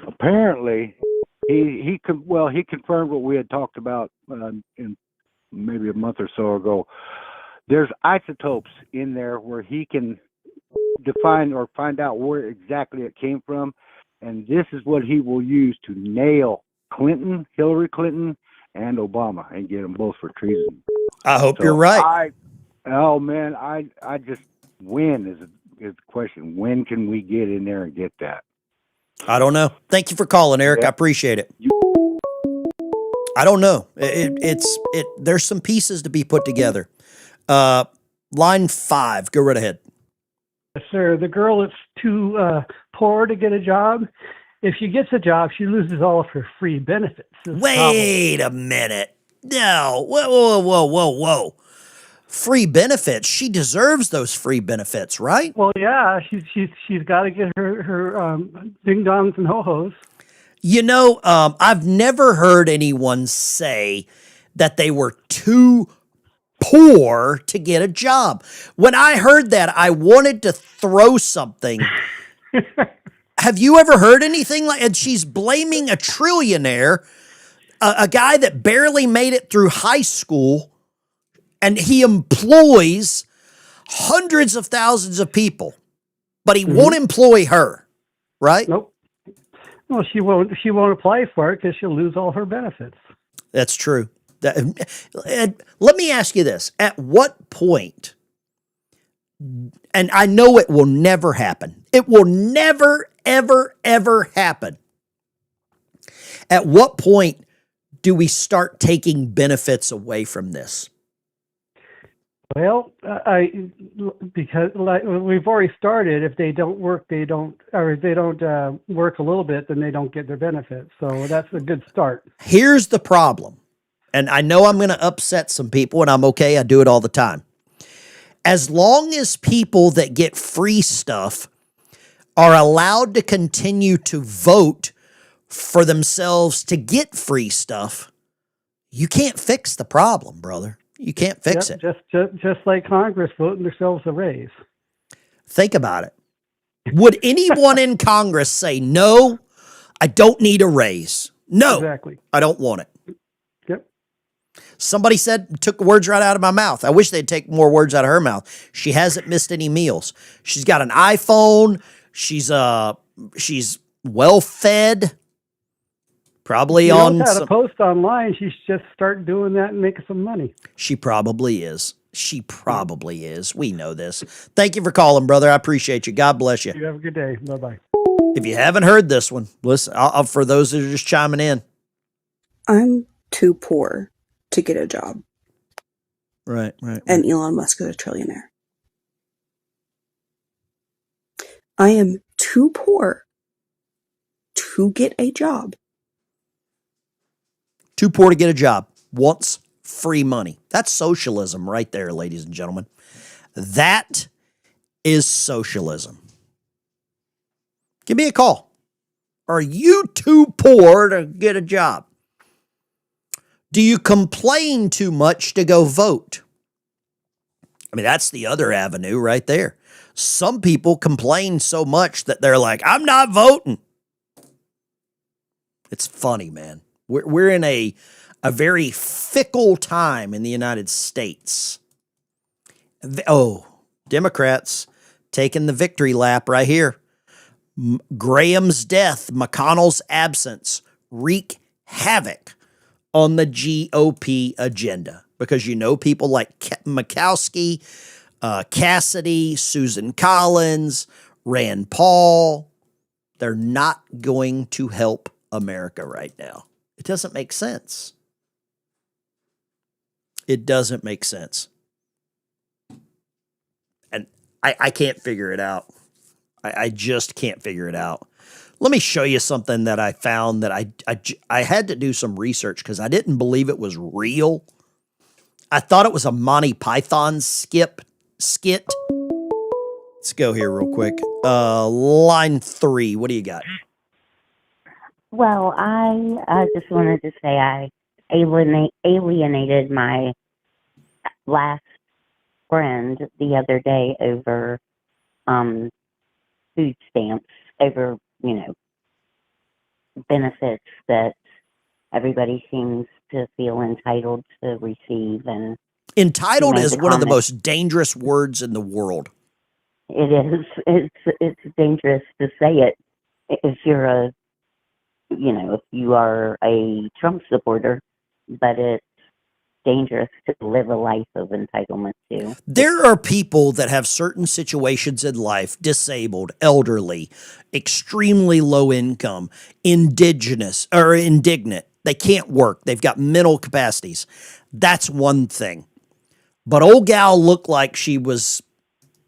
Apparently, he confirmed what we had talked about in maybe a month or so ago. There's isotopes in there where he can define or find out where exactly it came from, and this is what he will use to nail Hillary Clinton, and Obama, and get them both for treason. I hope you're right. I just, when is the question? When can we get in there and get that? I don't know. Thank you for calling, Eric. I appreciate it. I don't know. There's some pieces to be put together. Line 5. Go right ahead. Yes, sir. The girl that's too poor to get a job, if she gets a job, she loses all of her free benefits. Wait a minute. No. Whoa. Free benefits. She deserves those free benefits, right? Well, yeah. She's got to get her ding dongs and ho hos. You know, I've never heard anyone say that they were too poor to get a job. When I heard that, I wanted to throw something. Have you ever heard anything like? And she's blaming a trillionaire, a guy that barely made it through high school, and he employs hundreds of thousands of people, but he won't employ her, right? Nope. Well, she won't apply for it because she'll lose all her benefits. That's true. Let me ask you this. At what point, and I know it will never happen. It will never, ever happen. At what point do we start taking benefits away from this? Well, because like we've already started. If they don't work, if they don't work a little bit, then they don't get their benefits. So that's a good start. Here's the problem. And I know I'm going to upset some people, and I'm okay. I do it all the time. As long as people that get free stuff are allowed to continue to vote for themselves to get free stuff, you can't fix the problem, brother. You can't fix it. Just like Congress voting themselves a raise. Think about it. Would anyone in Congress say, no, I don't need a raise? No, exactly. I don't want it. Somebody took words right out of my mouth. I wish they'd take more words out of her mouth. She hasn't missed any meals. She's got an iPhone. She's well fed. Probably she on knows how to post online. She should just start doing that and making some money. She probably is. We know this. Thank you for calling, brother. I appreciate you. God bless you. You have a good day. Bye-bye. If you haven't heard this one, listen, for those that are just chiming in. I'm too poor to get a job. Right. And Elon Musk is a trillionaire. I am too poor to get a job. Too poor to get a job. Wants free money. That's socialism right there, ladies and gentlemen. That is socialism? Give me a call. Are you too poor to get a job? Do you complain too much to go vote? I mean, that's the other avenue right there. Some people complain so much that they're like, I'm not voting. It's funny, man. We're in a very fickle time in the United States. Democrats taking the victory lap right here. Graham's death, McConnell's absence wreak havoc on the GOP agenda. Because people like Murkowski, Cassidy, Susan Collins, Rand Paul, they're not going to help America right now. It doesn't make sense. It doesn't make sense. And I can't figure it out. I just can't figure it out. Let me show you something that I found that I had to do some research because I didn't believe it was real. I thought it was a Monty Python skit. Let's go here real quick. Line 3. What do you got? Well, I just wanted to say I alienated my last friend the other day over food stamps, over, benefits that everybody seems to feel entitled to receive. And entitled is one of the most dangerous words in the world. It is. It's dangerous to say it if you're if you are a Trump supporter, but it's dangerous to live a life of entitlement too. There are people that have certain situations in life, disabled, elderly, extremely low income, indignant. They can't work. They've got mental capacities. That's one thing. But old gal looked like she was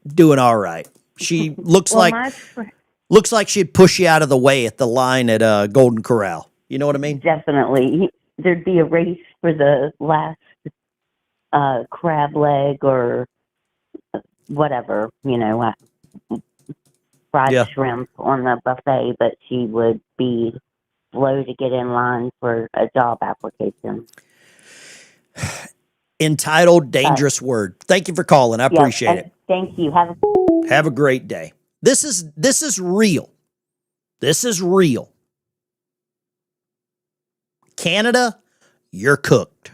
doing all right. She looks looks like she'd push you out of the way at the line at Golden Corral. You know what I mean? Definitely. There'd be a race for the last crab leg or whatever, fried shrimp on the buffet, but she would be slow to get in line for a job application. Entitled, dangerous word. Thank you for calling. I appreciate it. Thank you. Have a great day. This is real. This is real. Canada, you're cooked.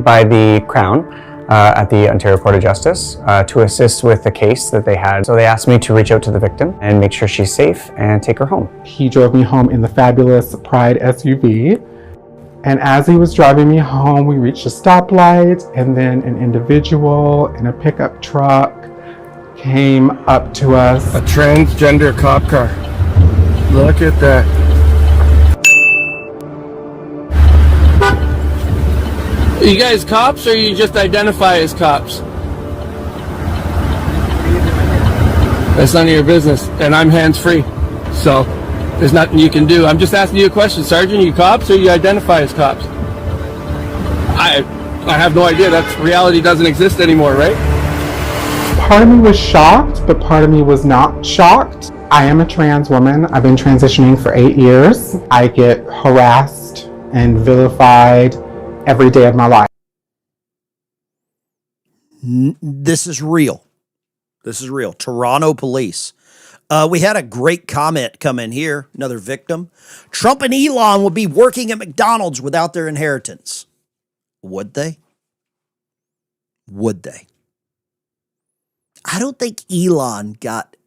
By the Crown at the Ontario Court of Justice to assist with the case that they had. So they asked me to reach out to the victim and make sure she's safe and take her home. He drove me home in the fabulous Pride SUV. And as he was driving me home, we reached a stoplight, and then an individual in a pickup truck came up to us. A transgender cop car. Look at that. Are you guys cops, or you just identify as cops? That's none of your business, and I'm hands-free, so there's nothing you can do. I'm just asking you a question, Sergeant. Are you cops, or you identify as cops? I have no idea. That reality doesn't exist anymore, right? Part of me was shocked, but part of me was not shocked. I am a trans woman. I've been transitioning for 8 years. I get harassed and vilified every day of my life. This is real. This is real. Toronto police. We had a great comment come in here. Another victim. Trump and Elon would be working at McDonald's without their inheritance. Would they? Would they? I don't think Elon got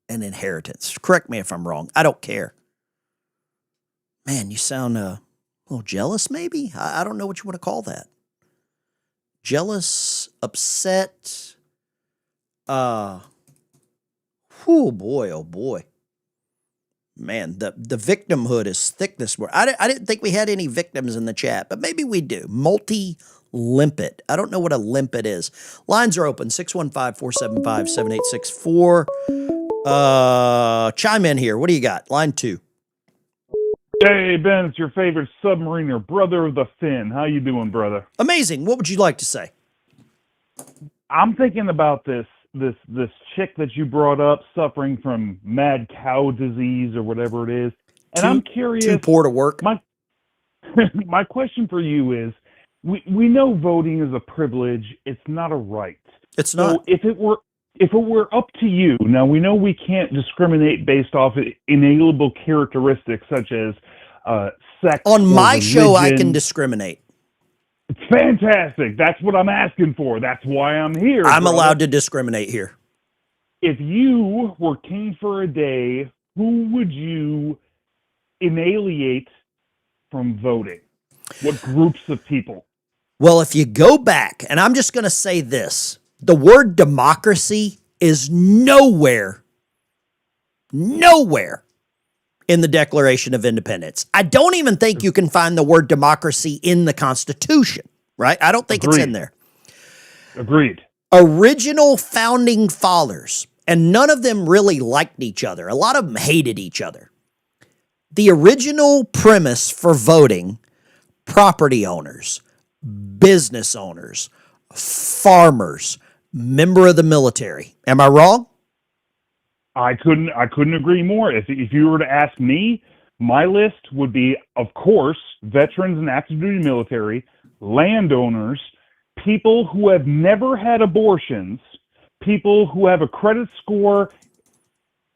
an inheritance. Correct me if I'm wrong. I don't care. Man, you sound a little jealous, maybe? I don't know what you want to call that. Jealous, upset. Oh boy. Man, the victimhood is thick this morning. I didn't think we had any victims in the chat, but maybe we do. Multi-limpet. I don't know what a limpet is. Lines are open, 615-475-7864. Chime in here. What do you got? Line 2. Hey, Ben, it's your favorite submariner, brother of the Finn. How you doing, brother? Amazing. What would you like to say? I'm thinking about this. this chick that you brought up suffering from mad cow disease or whatever it is, and I'm curious. Too poor to work. My question for you is: we know voting is a privilege; it's not a right. It's not. So if it were up to you, now we know we can't discriminate based off inalienable characteristics such as sex. On my show, I can religion. discriminate. Fantastic. That's what I'm asking for. That's why I'm here. I'm brother. allowed to discriminate here. If you were king for a day, who would you annihilate from voting? What groups of people? Well, if you go back, and I'm just going to say this, the word democracy is nowhere in the Declaration of Independence. I don't even think you can find the word democracy in the Constitution, right? I don't think it's in there. Agreed. Original founding fathers, and none of them really liked each other. A lot of them hated each other. The original premise for voting, property owners, business owners, farmers, member of the military. Am I wrong? I couldn't agree more. If you were to ask me, my list would be, of course, veterans and active duty military, landowners, people who have never had abortions, people who have a credit score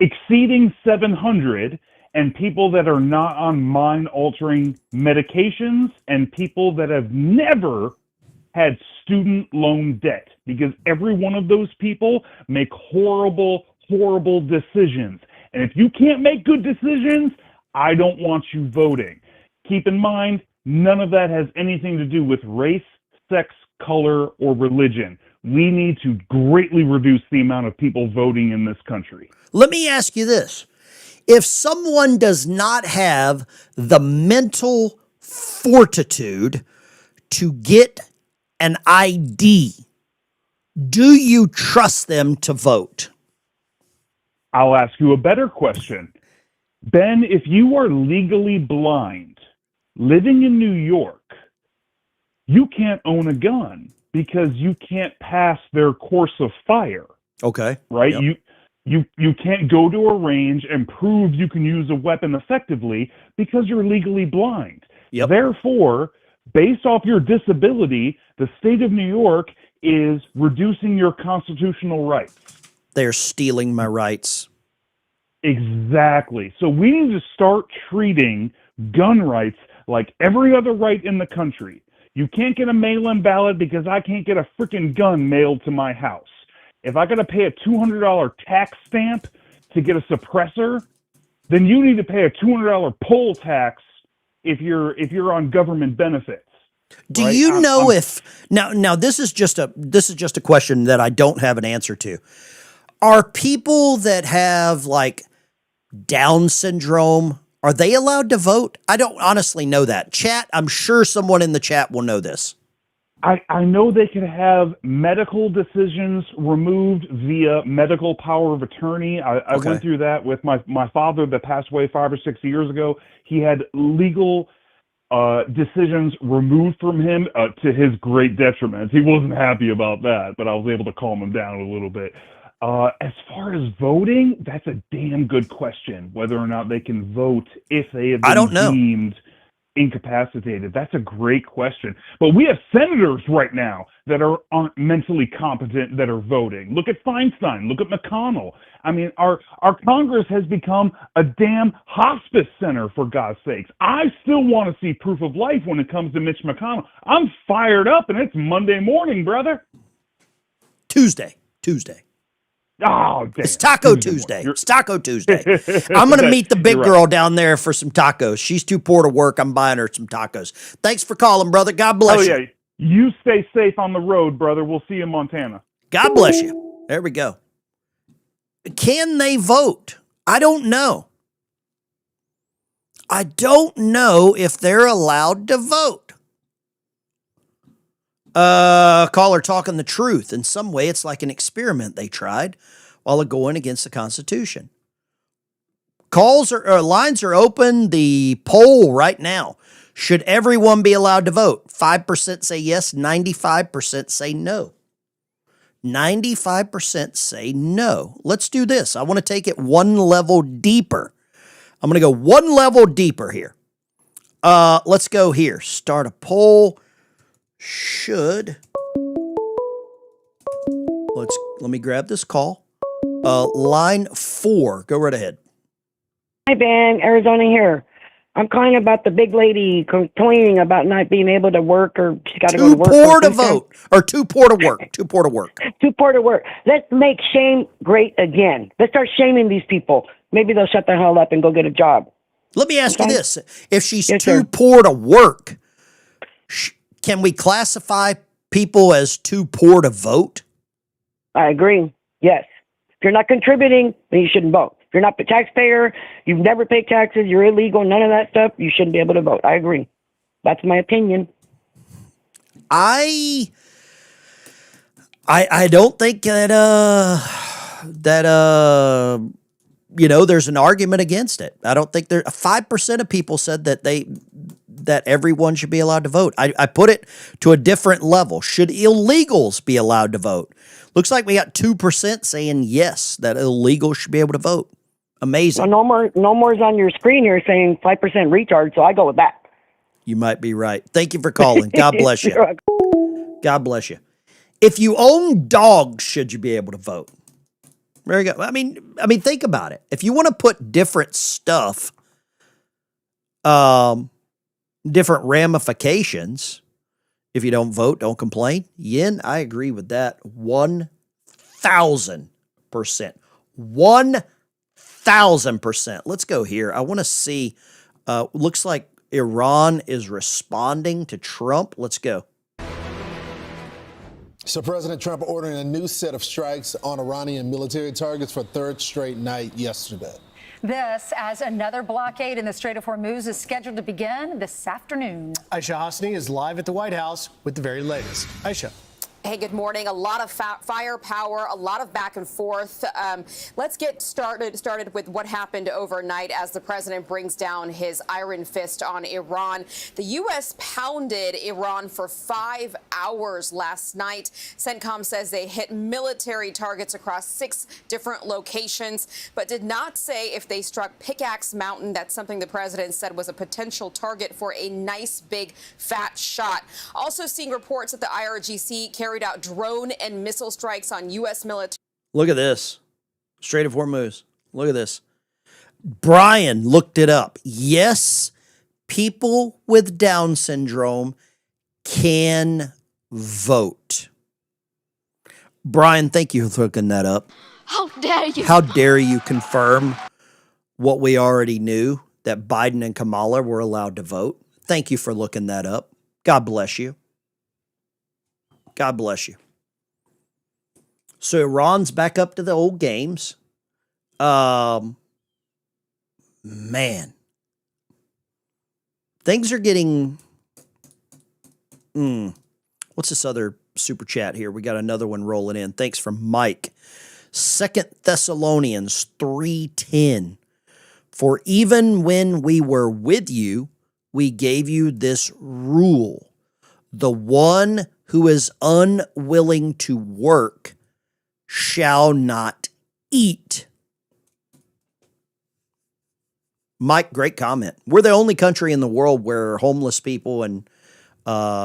exceeding 700, and people that are not on mind-altering medications, and people that have never had student loan debt, because every one of those people make horrible decisions. And if you can't make good decisions, I don't want you voting. Keep in mind, none of that has anything to do with race, sex, color, or religion. We need to greatly reduce the amount of people voting in this country. Let me ask you this. If someone does not have the mental fortitude to get an ID, do you trust them to vote? I'll ask you a better question. Ben, if you are legally blind, living in New York, you can't own a gun because you can't pass their course of fire. Okay. Right? Yep. You can't go to a range and prove you can use a weapon effectively because you're legally blind. Yep. Therefore, based off your disability, the state of New York is reducing your constitutional rights. They're stealing my rights. Exactly. So we need to start treating gun rights like every other right in the country. You can't get a mail-in ballot because I can't get a freaking gun mailed to my house. If I got to pay a $200 tax stamp to get a suppressor, then you need to pay a $200 poll tax if you're on government benefits. Do right? you know if now this is just a question that I don't have an answer to. Are people that have like Down syndrome, are they allowed to vote? I don't honestly know that. Chat, I'm sure someone in the chat will know this. I know they can have medical decisions removed via medical power of attorney. I went through that with my father that passed away 5 or 6 years ago. He had legal decisions removed from him to his great detriment. He wasn't happy about that, but I was able to calm him down a little bit. As far as voting, that's a damn good question, whether or not they can vote if they have been deemed incapacitated. That's a great question. But we have senators right now that aren't mentally competent that are voting. Look at Feinstein. Look at McConnell. I mean, our Congress has become a damn hospice center, for God's sakes. I still want to see proof of life when it comes to Mitch McConnell. I'm fired up, and it's Monday morning, brother. Tuesday. Oh, damn. It's Taco Tuesday. It's Taco Tuesday. I'm going to meet the big girl down there for some tacos. She's too poor to work. I'm buying her some tacos. Thanks for calling, brother. God bless you. Oh, yeah. You stay safe on the road, brother. We'll see you in Montana. God bless you. There we go. Can they vote? I don't know. I don't know if they're allowed to vote. Caller talking the truth. In some way, it's like an experiment they tried while going against the Constitution. Lines are open. The poll right now. Should everyone be allowed to vote? 5% say yes, 95% say no. 95% say no. Let's do this. I want to take it one level deeper. I'm going to go one level deeper here. Let's go here. Start a poll. Let me grab this call. Line 4. Go right ahead. Hi, Ben. Arizona here. I'm calling about the big lady complaining about not being able to work, or she's got to go to work. Too poor to vote, or too poor to work. Too poor to work. Too poor to work. Let's make shame great again. Let's start shaming these people. Maybe they'll shut the hell up and go get a job. Let me ask you this. If she's too poor to work, can we classify people as too poor to vote? I agree. Yes. If you're not contributing, then you shouldn't vote. If you're not a taxpayer, you've never paid taxes, you're illegal, none of that stuff, you shouldn't be able to vote. I agree. That's my opinion. I don't think that there's an argument against it. I don't think 5% of people said that everyone should be allowed to vote. I put it to a different level. Should illegals be allowed to vote? Looks like we got 2% saying yes, that illegals should be able to vote. Amazing. Well, no more is on your screen here saying 5% retard, so I go with that. You might be right. Thank you for calling. God bless you. God bless you. If you own dogs, should you be able to vote? There you go. I mean, think about it. If you want to put different stuff, different ramifications, if you don't vote, don't complain. Yin, I agree with that 1,000%. 1,000%. Let's go here. I want to see, looks like Iran is responding to Trump. Let's go. So President Trump ordering a new set of strikes on Iranian military targets for a third straight night yesterday. This as another blockade in the Strait of Hormuz is scheduled to begin this afternoon. Aisha Hasni is live at the White House with the very latest. Aisha. Hey, good morning. A lot of firepower, a lot of back and forth. Let's get started with what happened overnight as the president brings down his iron fist on Iran. The U.S. pounded Iran for 5 hours last night. CENTCOM says they hit military targets across 6 different locations, but did not say if they struck Pickaxe Mountain. That's something the president said was a potential target for a nice big fat shot. Also seeing reports that the IRGC carried out drone and missile strikes on U.S. military. Look at this. Strait of Hormuz. Look at this. Brian looked it up. Yes, people with Down syndrome can vote. Brian, thank you for looking that up. How dare you? How dare you confirm what we already knew, that Biden and Kamala were allowed to vote? Thank you for looking that up. God bless you. God bless you. So Iran's back up to the old games. Man. Things are getting... What's this other super chat here? We got another one rolling in. Thanks from Mike. 2 Thessalonians 3:10. For even when we were with you, we gave you this rule. The one who is unwilling to work shall not eat. Mike, great comment. We're the only country in the world where homeless people and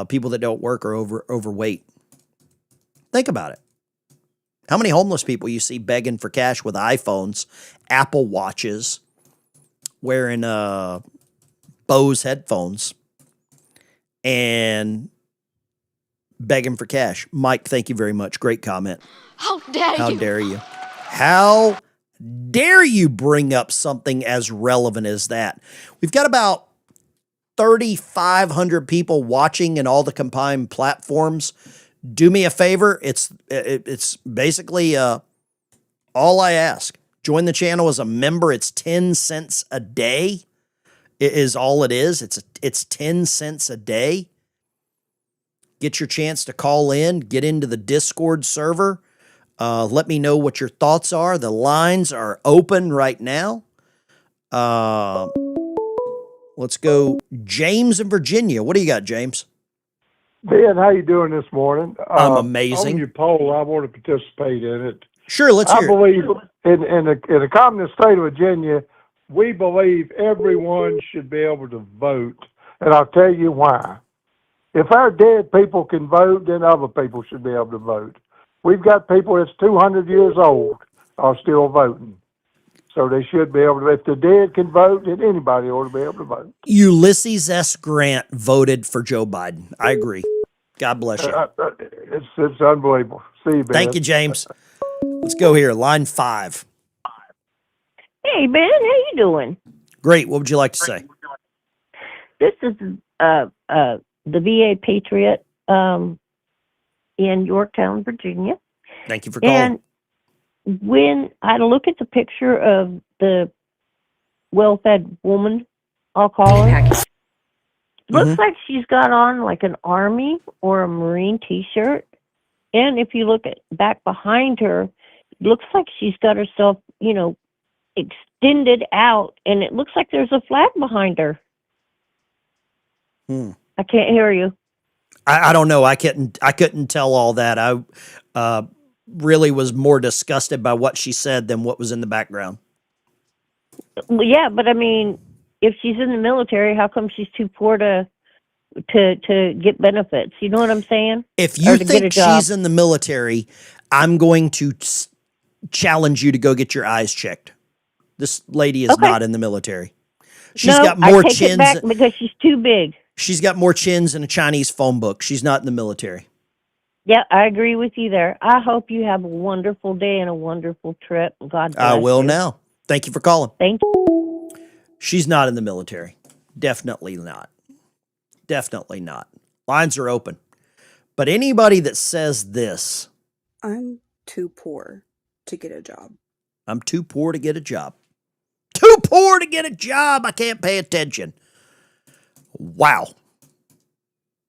people that don't work are overweight. Think about it. How many homeless people you see begging for cash with iPhones, Apple Watches, wearing Bose headphones, and begging for cash? Mike, thank you very much. Great comment. How dare you? How dare you? How dare you bring up something as relevant as that? We've got about 3,500 people watching in all the combined platforms. Do me a favor. It's basically all I ask. Join the channel as a member. It's 10 cents a day. It is all it is. It's 10 cents a day. Get your chance to call in, get into the Discord server. Let me know what your thoughts are. The lines are open right now. Let's go. James in Virginia. What do you got, James? Ben, how you doing this morning? I'm amazing. On your poll, I want to participate in it. Sure, let's hear it. I believe in the communist state of Virginia, we believe everyone should be able to vote, and I'll tell you why. If our dead people can vote, then other people should be able to vote. We've got people that's 200 years old are still voting. So they should be able to, if the dead can vote, then anybody ought to be able to vote. Ulysses S. Grant voted for Joe Biden. I agree. God bless you. It's unbelievable. See you, Ben. Thank you, James. Let's go here. Line 5. Hey, Ben, how you doing? Great. What would you like to say? This is the VA Patriot in Yorktown, Virginia. Thank you for calling. And when I look at the picture of the well-fed woman, I'll call her, looks like she's got on like an Army or a Marine T-shirt. And if you look at back behind her, it looks like she's got herself, extended out, and it looks like there's a flag behind her. I can't hear you. I don't know. I couldn't tell all that. I really was more disgusted by what she said than what was in the background. Well, yeah, but I mean, if she's in the military, how come she's too poor to get benefits? You know what I'm saying? If you think she's in the military, I'm going to challenge you to go get your eyes checked. This lady is not in the military. She's got more I take chins it back because she's too big. She's got more chins than a Chinese phone book. She's not in the military. Yeah, I agree with you there. I hope you have a wonderful day and a wonderful trip. God bless I will you. now. Thank you for calling. Thank you. She's not in the military. Definitely not. Definitely not. Lines are open. But anybody that says this, I'm too poor to get a job. I'm too poor to get a job. Too poor to get a job. I can't pay attention. Wow.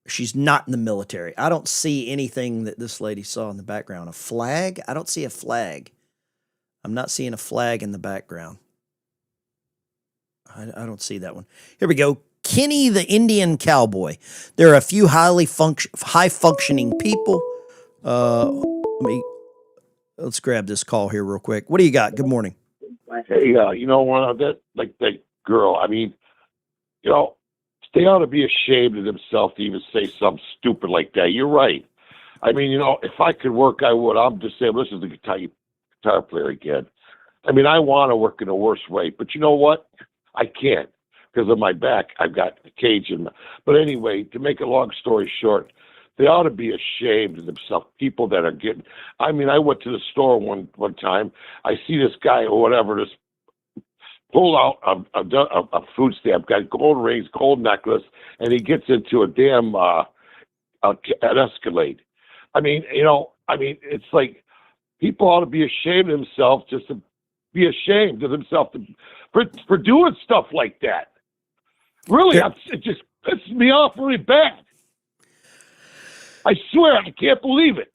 She's not in the military. I don't see anything that this lady saw in the background. A flag? I don't see a flag. I'm not seeing a flag in the background. I don't see that one. Here we go. Kenny the Indian Cowboy. There are a few high functioning people. Let's grab this call here real quick. What do you got? Good morning. Hey, you know what? That girl. I mean, they ought to be ashamed of themselves to even say something stupid like that. You're right. I mean, if I could work, I would. I'm disabled. This is the guitar player again. I mean, I want to work in a worse way, but you know what? I can't because of my back. I've got a cage in. But anyway, to make a long story short, they ought to be ashamed of themselves. People that are getting. I mean, I went to the store one time. I see this guy or whatever, this pull out a food stamp, got gold rings, gold necklace, and he gets into a damn an Escalade. I mean, it's like people ought to be ashamed of themselves, just to be ashamed of themselves for doing stuff like that. Really, it just pisses me off really bad. I swear, I can't believe it.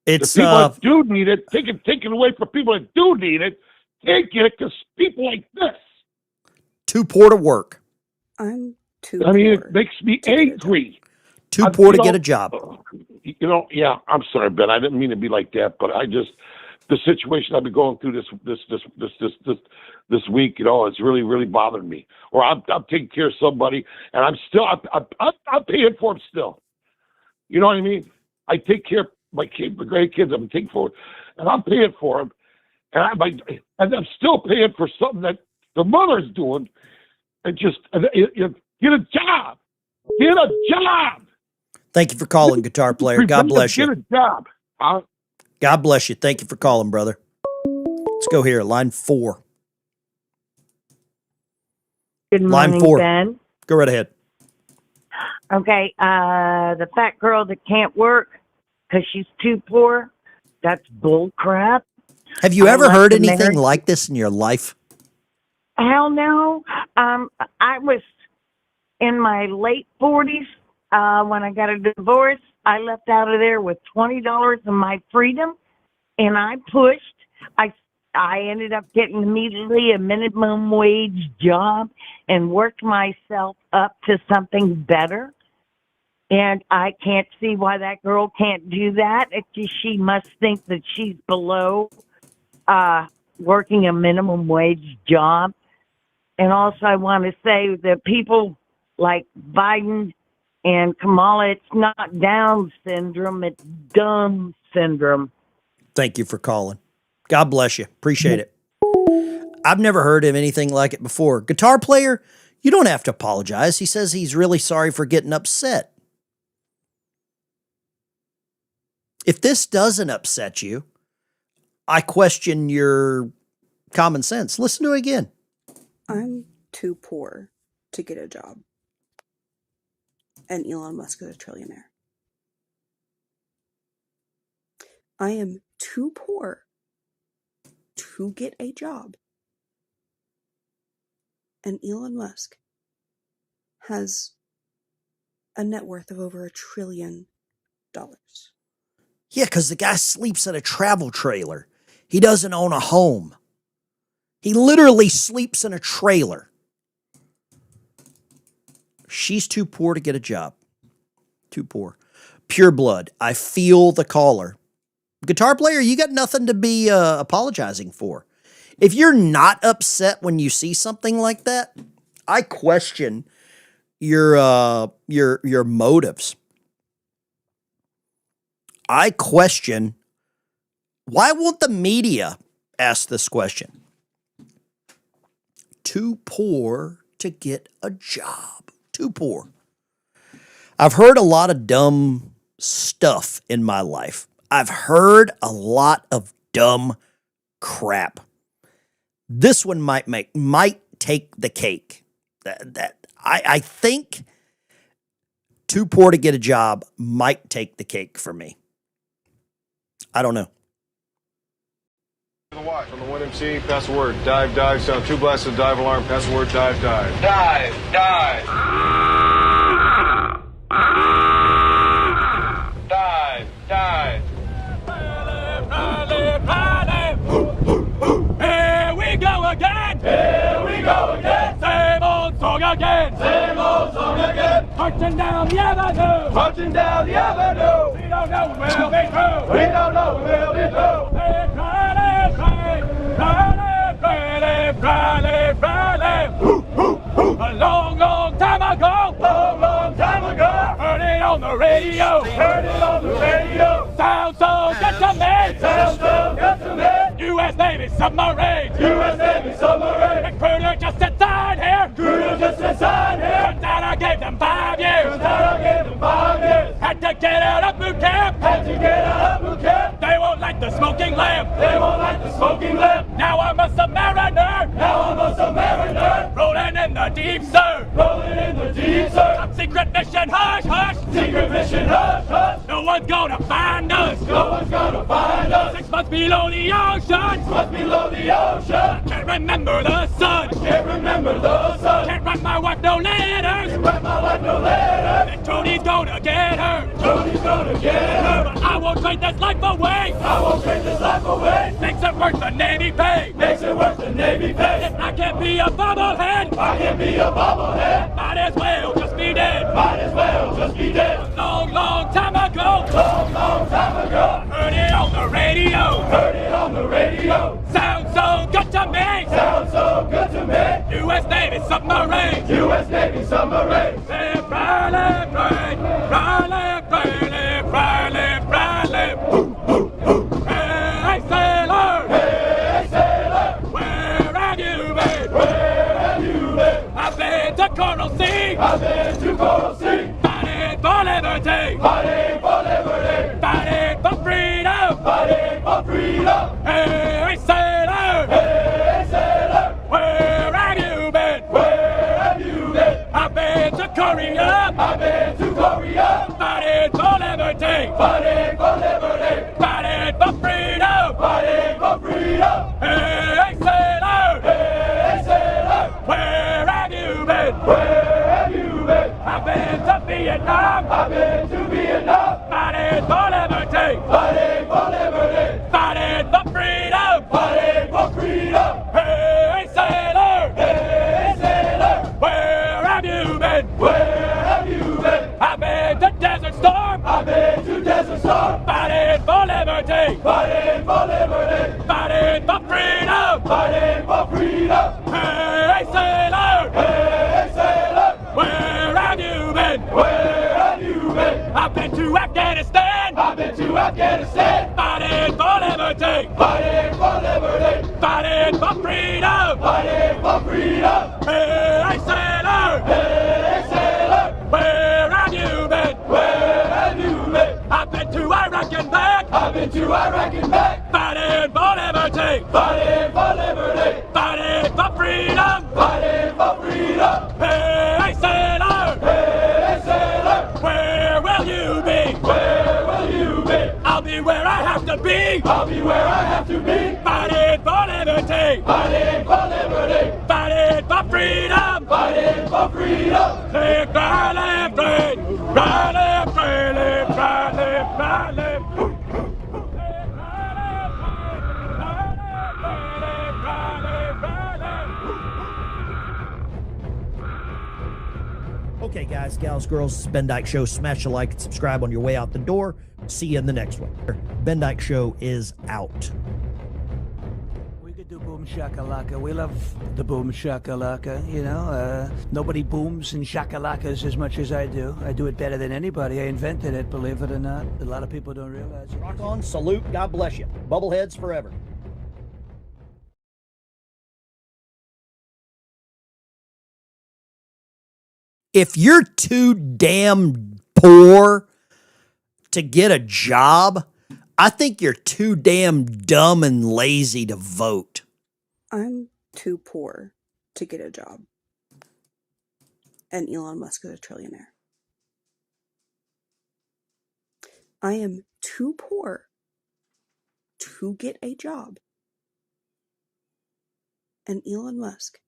It's the people that do need it, taken away from people that do need it, can't get it because people like this. Too poor to work. I'm too poor. I mean, it makes me angry. Too poor to get a job. Yeah, I'm sorry, Ben. I didn't mean to be like that, but the situation I've been going through this week, it's really, really bothering me. Or I'm taking care of somebody, and I'm paying for them still. You know what I mean? I take care of my grandkids. I'm taking for, and I'm paying for them, and I'm still paying for something that the mother's doing, and just get a job. Get a job. Thank you for calling, guitar player. God bless you. Get a job. God bless you. Thank you for calling, brother. Let's go here. Line 4. Good morning, Line 4. Ben. Go right ahead. Okay, the fat girl that can't work because she's too poor, that's bull crap. Have you ever heard anything like this in your life? Hell no. I was in my late 40s when I got a divorce. I left out of there with $20 of my freedom, and I pushed. I ended up getting immediately a minimum wage job and worked myself up to something better. And I can't see why that girl can't do that. She must think that she's below working a minimum wage job. And also, I want to say that people like Biden and Kamala, it's not Down syndrome, it's dumb syndrome. Thank you for calling. God bless you. Appreciate it. I've never heard of anything like it before. Guitar player, you don't have to apologize. He says he's really sorry for getting upset. If this doesn't upset you, I question your common sense. Listen to it again. I'm too poor to get a job. And Elon Musk is a trillionaire. I am too poor to get a job. And Elon Musk has a net worth of over $1 trillion. Yeah, because the guy sleeps in a travel trailer. He doesn't own a home. He literally sleeps in a trailer. She's too poor to get a job. Too poor. Pure blood. I feel the caller. Guitar player, you got nothing to be apologizing for. If you're not upset when you see something like that, I question your motives. I question, why won't the media ask this question? Too poor to get a job. Too poor. I've heard a lot of dumb stuff in my life. I've heard a lot of dumb crap. This one might take the cake. I think too poor to get a job might take the cake for me. I don't know. On the watch, on the 1MC, pass the word. Dive, dive, sound 2 blasts of dive alarm, pass the word, dive, dive. Dive, dive. Dive, dive. Here we go again! Here we go again! Same old song again! Same old song again! Marching down the avenue! Marching down the avenue! We don't know when we'll be through! We don't know when we'll be through! A long, long time ago! Long, long time ago! Heard it on the radio! Heard it on the radio! Sounds so good to me! Sounds so good to me! U.S. Navy submarine! U.S. Navy submarine! Recruiter just inside here! Recruiter just inside here! Turns out I gave them 5 years! Turns out I gave them 5 years! Had to get out of boot camp! Had to get out of boot camp! They won't like the smoking lamp! They won't like the smoking lamp! Now I'm a submariner! Now I'm a submariner! Rolling in the deep surf! Rolling in the deep surf! Top secret mission, hush, hush! Secret mission, hush, hush! No one's gonna find us! No one's gonna find us! 6 months below the ocean! 6 months below the ocean! Can't remember the sun! Can't remember the sun! Can't write my wife no letters! Can't write my wife no letters! And Tony's gonna get her! Tony's gonna get her! But I won't trade this life away! I won't trade this life away! Makes it worth the Navy pay! Makes it worth the Navy pay! If I can't be a bobblehead! I can't be a bobblehead! Might as well just be dead! Might as well just be dead! A long, long time ago! Long, long time ago! Heard it on the radio! Heard it on the radio! Sounds so good to me! Sounds so good to me! U.S. Navy submarine! U.S. Navy submarine! Hey, Riley, Riley, Riley, Riley, Riley, Riley! Hey, sailor! Hey, sailor! Where have you been? Where have you been? I've been to Coral Sea! I've been to Coral Sea! Fighting for liberty! Fighting for liberty! Fighting for freedom! Fighting for freedom! Hey, sailor! Hey, sailor! Where have you been? Where have you been? I've been to Korea! I've been to Korea! Fighting for liberty! Fighting for liberty! Fighting for freedom! Fighting for freedom! Hey, sailor! Hey, sailor! Where have you been? Where have you been? I've been to Vietnam! I've been to Vietnam! Fighting for liberty! Fighting for liberty! Fighting for freedom! Fighting for freedom! Hey, sailor! Hey, sailor! Where have you been? Where have you been? I've been to fighting for freedom. Hey, sailor! Hey, sailor! Where have you been? Where have you been? I've been to Afghanistan. I've been to Afghanistan. Fighting for liberty. Fighting for liberty. Fighting for freedom. Fighting for freedom. Hey, sailor! Hey, sailor! Where have you been? Where have you been? I've been to Iraq and back. I've been to Iraq and back. Fighting for liberty. Fighting for liberty. Fighting for freedom. Fighting for freedom. Hey, sailor! Hey, sailor! Where will you be? Where will you be? I'll be where I have to be. I'll be where I have to be. Fighting for liberty. Fighting for liberty. Fighting for freedom. Fighting for freedom. Live, cry, live, free. Cry, live, free. Live, cry, live, cry, live. Okay, guys, gals, girls, this is Ben Dykes Show. Smash a like and subscribe on your way out the door. See you in the next one. Ben Dykes Show is out. We could do boom shakalaka. We love the boom shakalaka, you know. Nobody booms and shakalakas as much as I do. I do it better than anybody. I invented it, believe it or not. A lot of people don't realize it. Rock on, salute, God bless you. Bubbleheads forever. If you're too damn poor to get a job, I think you're too damn dumb and lazy to vote. I'm too poor to get a job. And Elon Musk is a trillionaire. I am too poor to get a job. And Elon Musk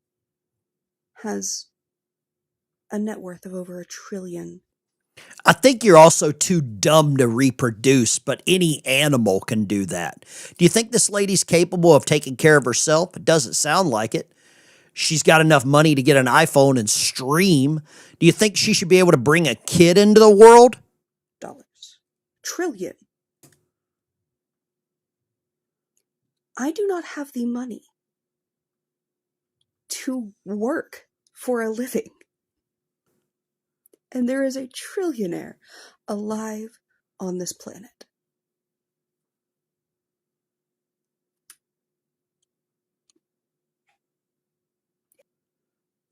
has a net worth of over $1 trillion. I think you're also too dumb to reproduce, but any animal can do that. Do you think this lady's capable of taking care of herself? It doesn't sound like it. She's got enough money to get an iPhone and stream. Do you think she should be able to bring a kid into the world? Trillion. I do not have the money to work for a living. And there is a trillionaire alive on this planet.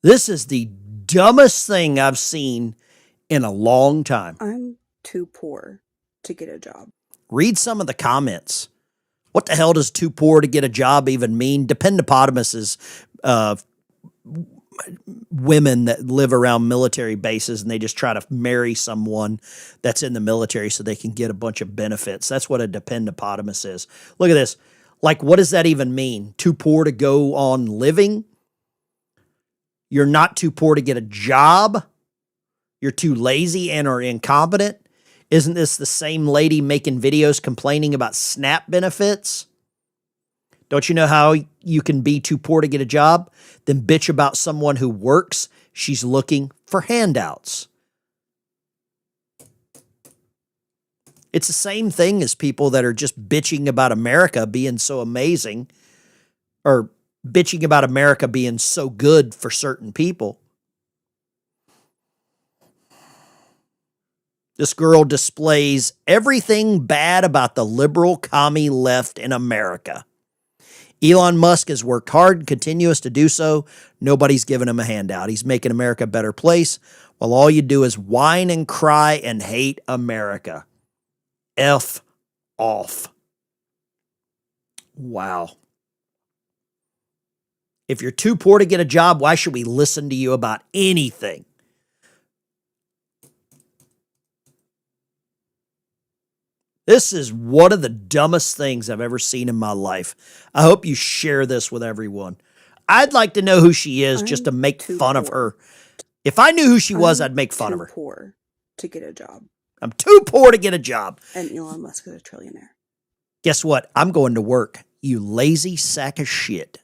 This is the dumbest thing I've seen in a long time. I'm too poor to get a job. Read some of the comments. What the hell does too poor to get a job even mean? Dependopotamuses, women that live around military bases and they just try to marry someone that's in the military so they can get a bunch of benefits. That's what a dependopotamus is. Look at this. Like, what does that even mean? Too poor to go on living? You're not too poor to get a job? You're too lazy and are incompetent? Isn't this the same lady making videos complaining about SNAP benefits? Don't you know how you can be too poor to get a job? Then bitch about someone who works. She's looking for handouts. It's the same thing as people that are just bitching about America being so amazing, or bitching about America being so good for certain people. This girl displays everything bad about the liberal commie left in America. Elon Musk has worked hard and continues to do so. Nobody's giving him a handout. He's making America a better place, while all you do is whine and cry and hate America. F off. Wow. If you're too poor to get a job, why should we listen to you about anything? This is one of the dumbest things I've ever seen in my life. I hope you share this with everyone. I'd like to know who she is just to make fun of her. If I knew who she was, I'd make fun of her. I'm too poor to get a job. I'm too poor to get a job. And Elon Musk is a trillionaire. Guess what? I'm going to work, you lazy sack of shit.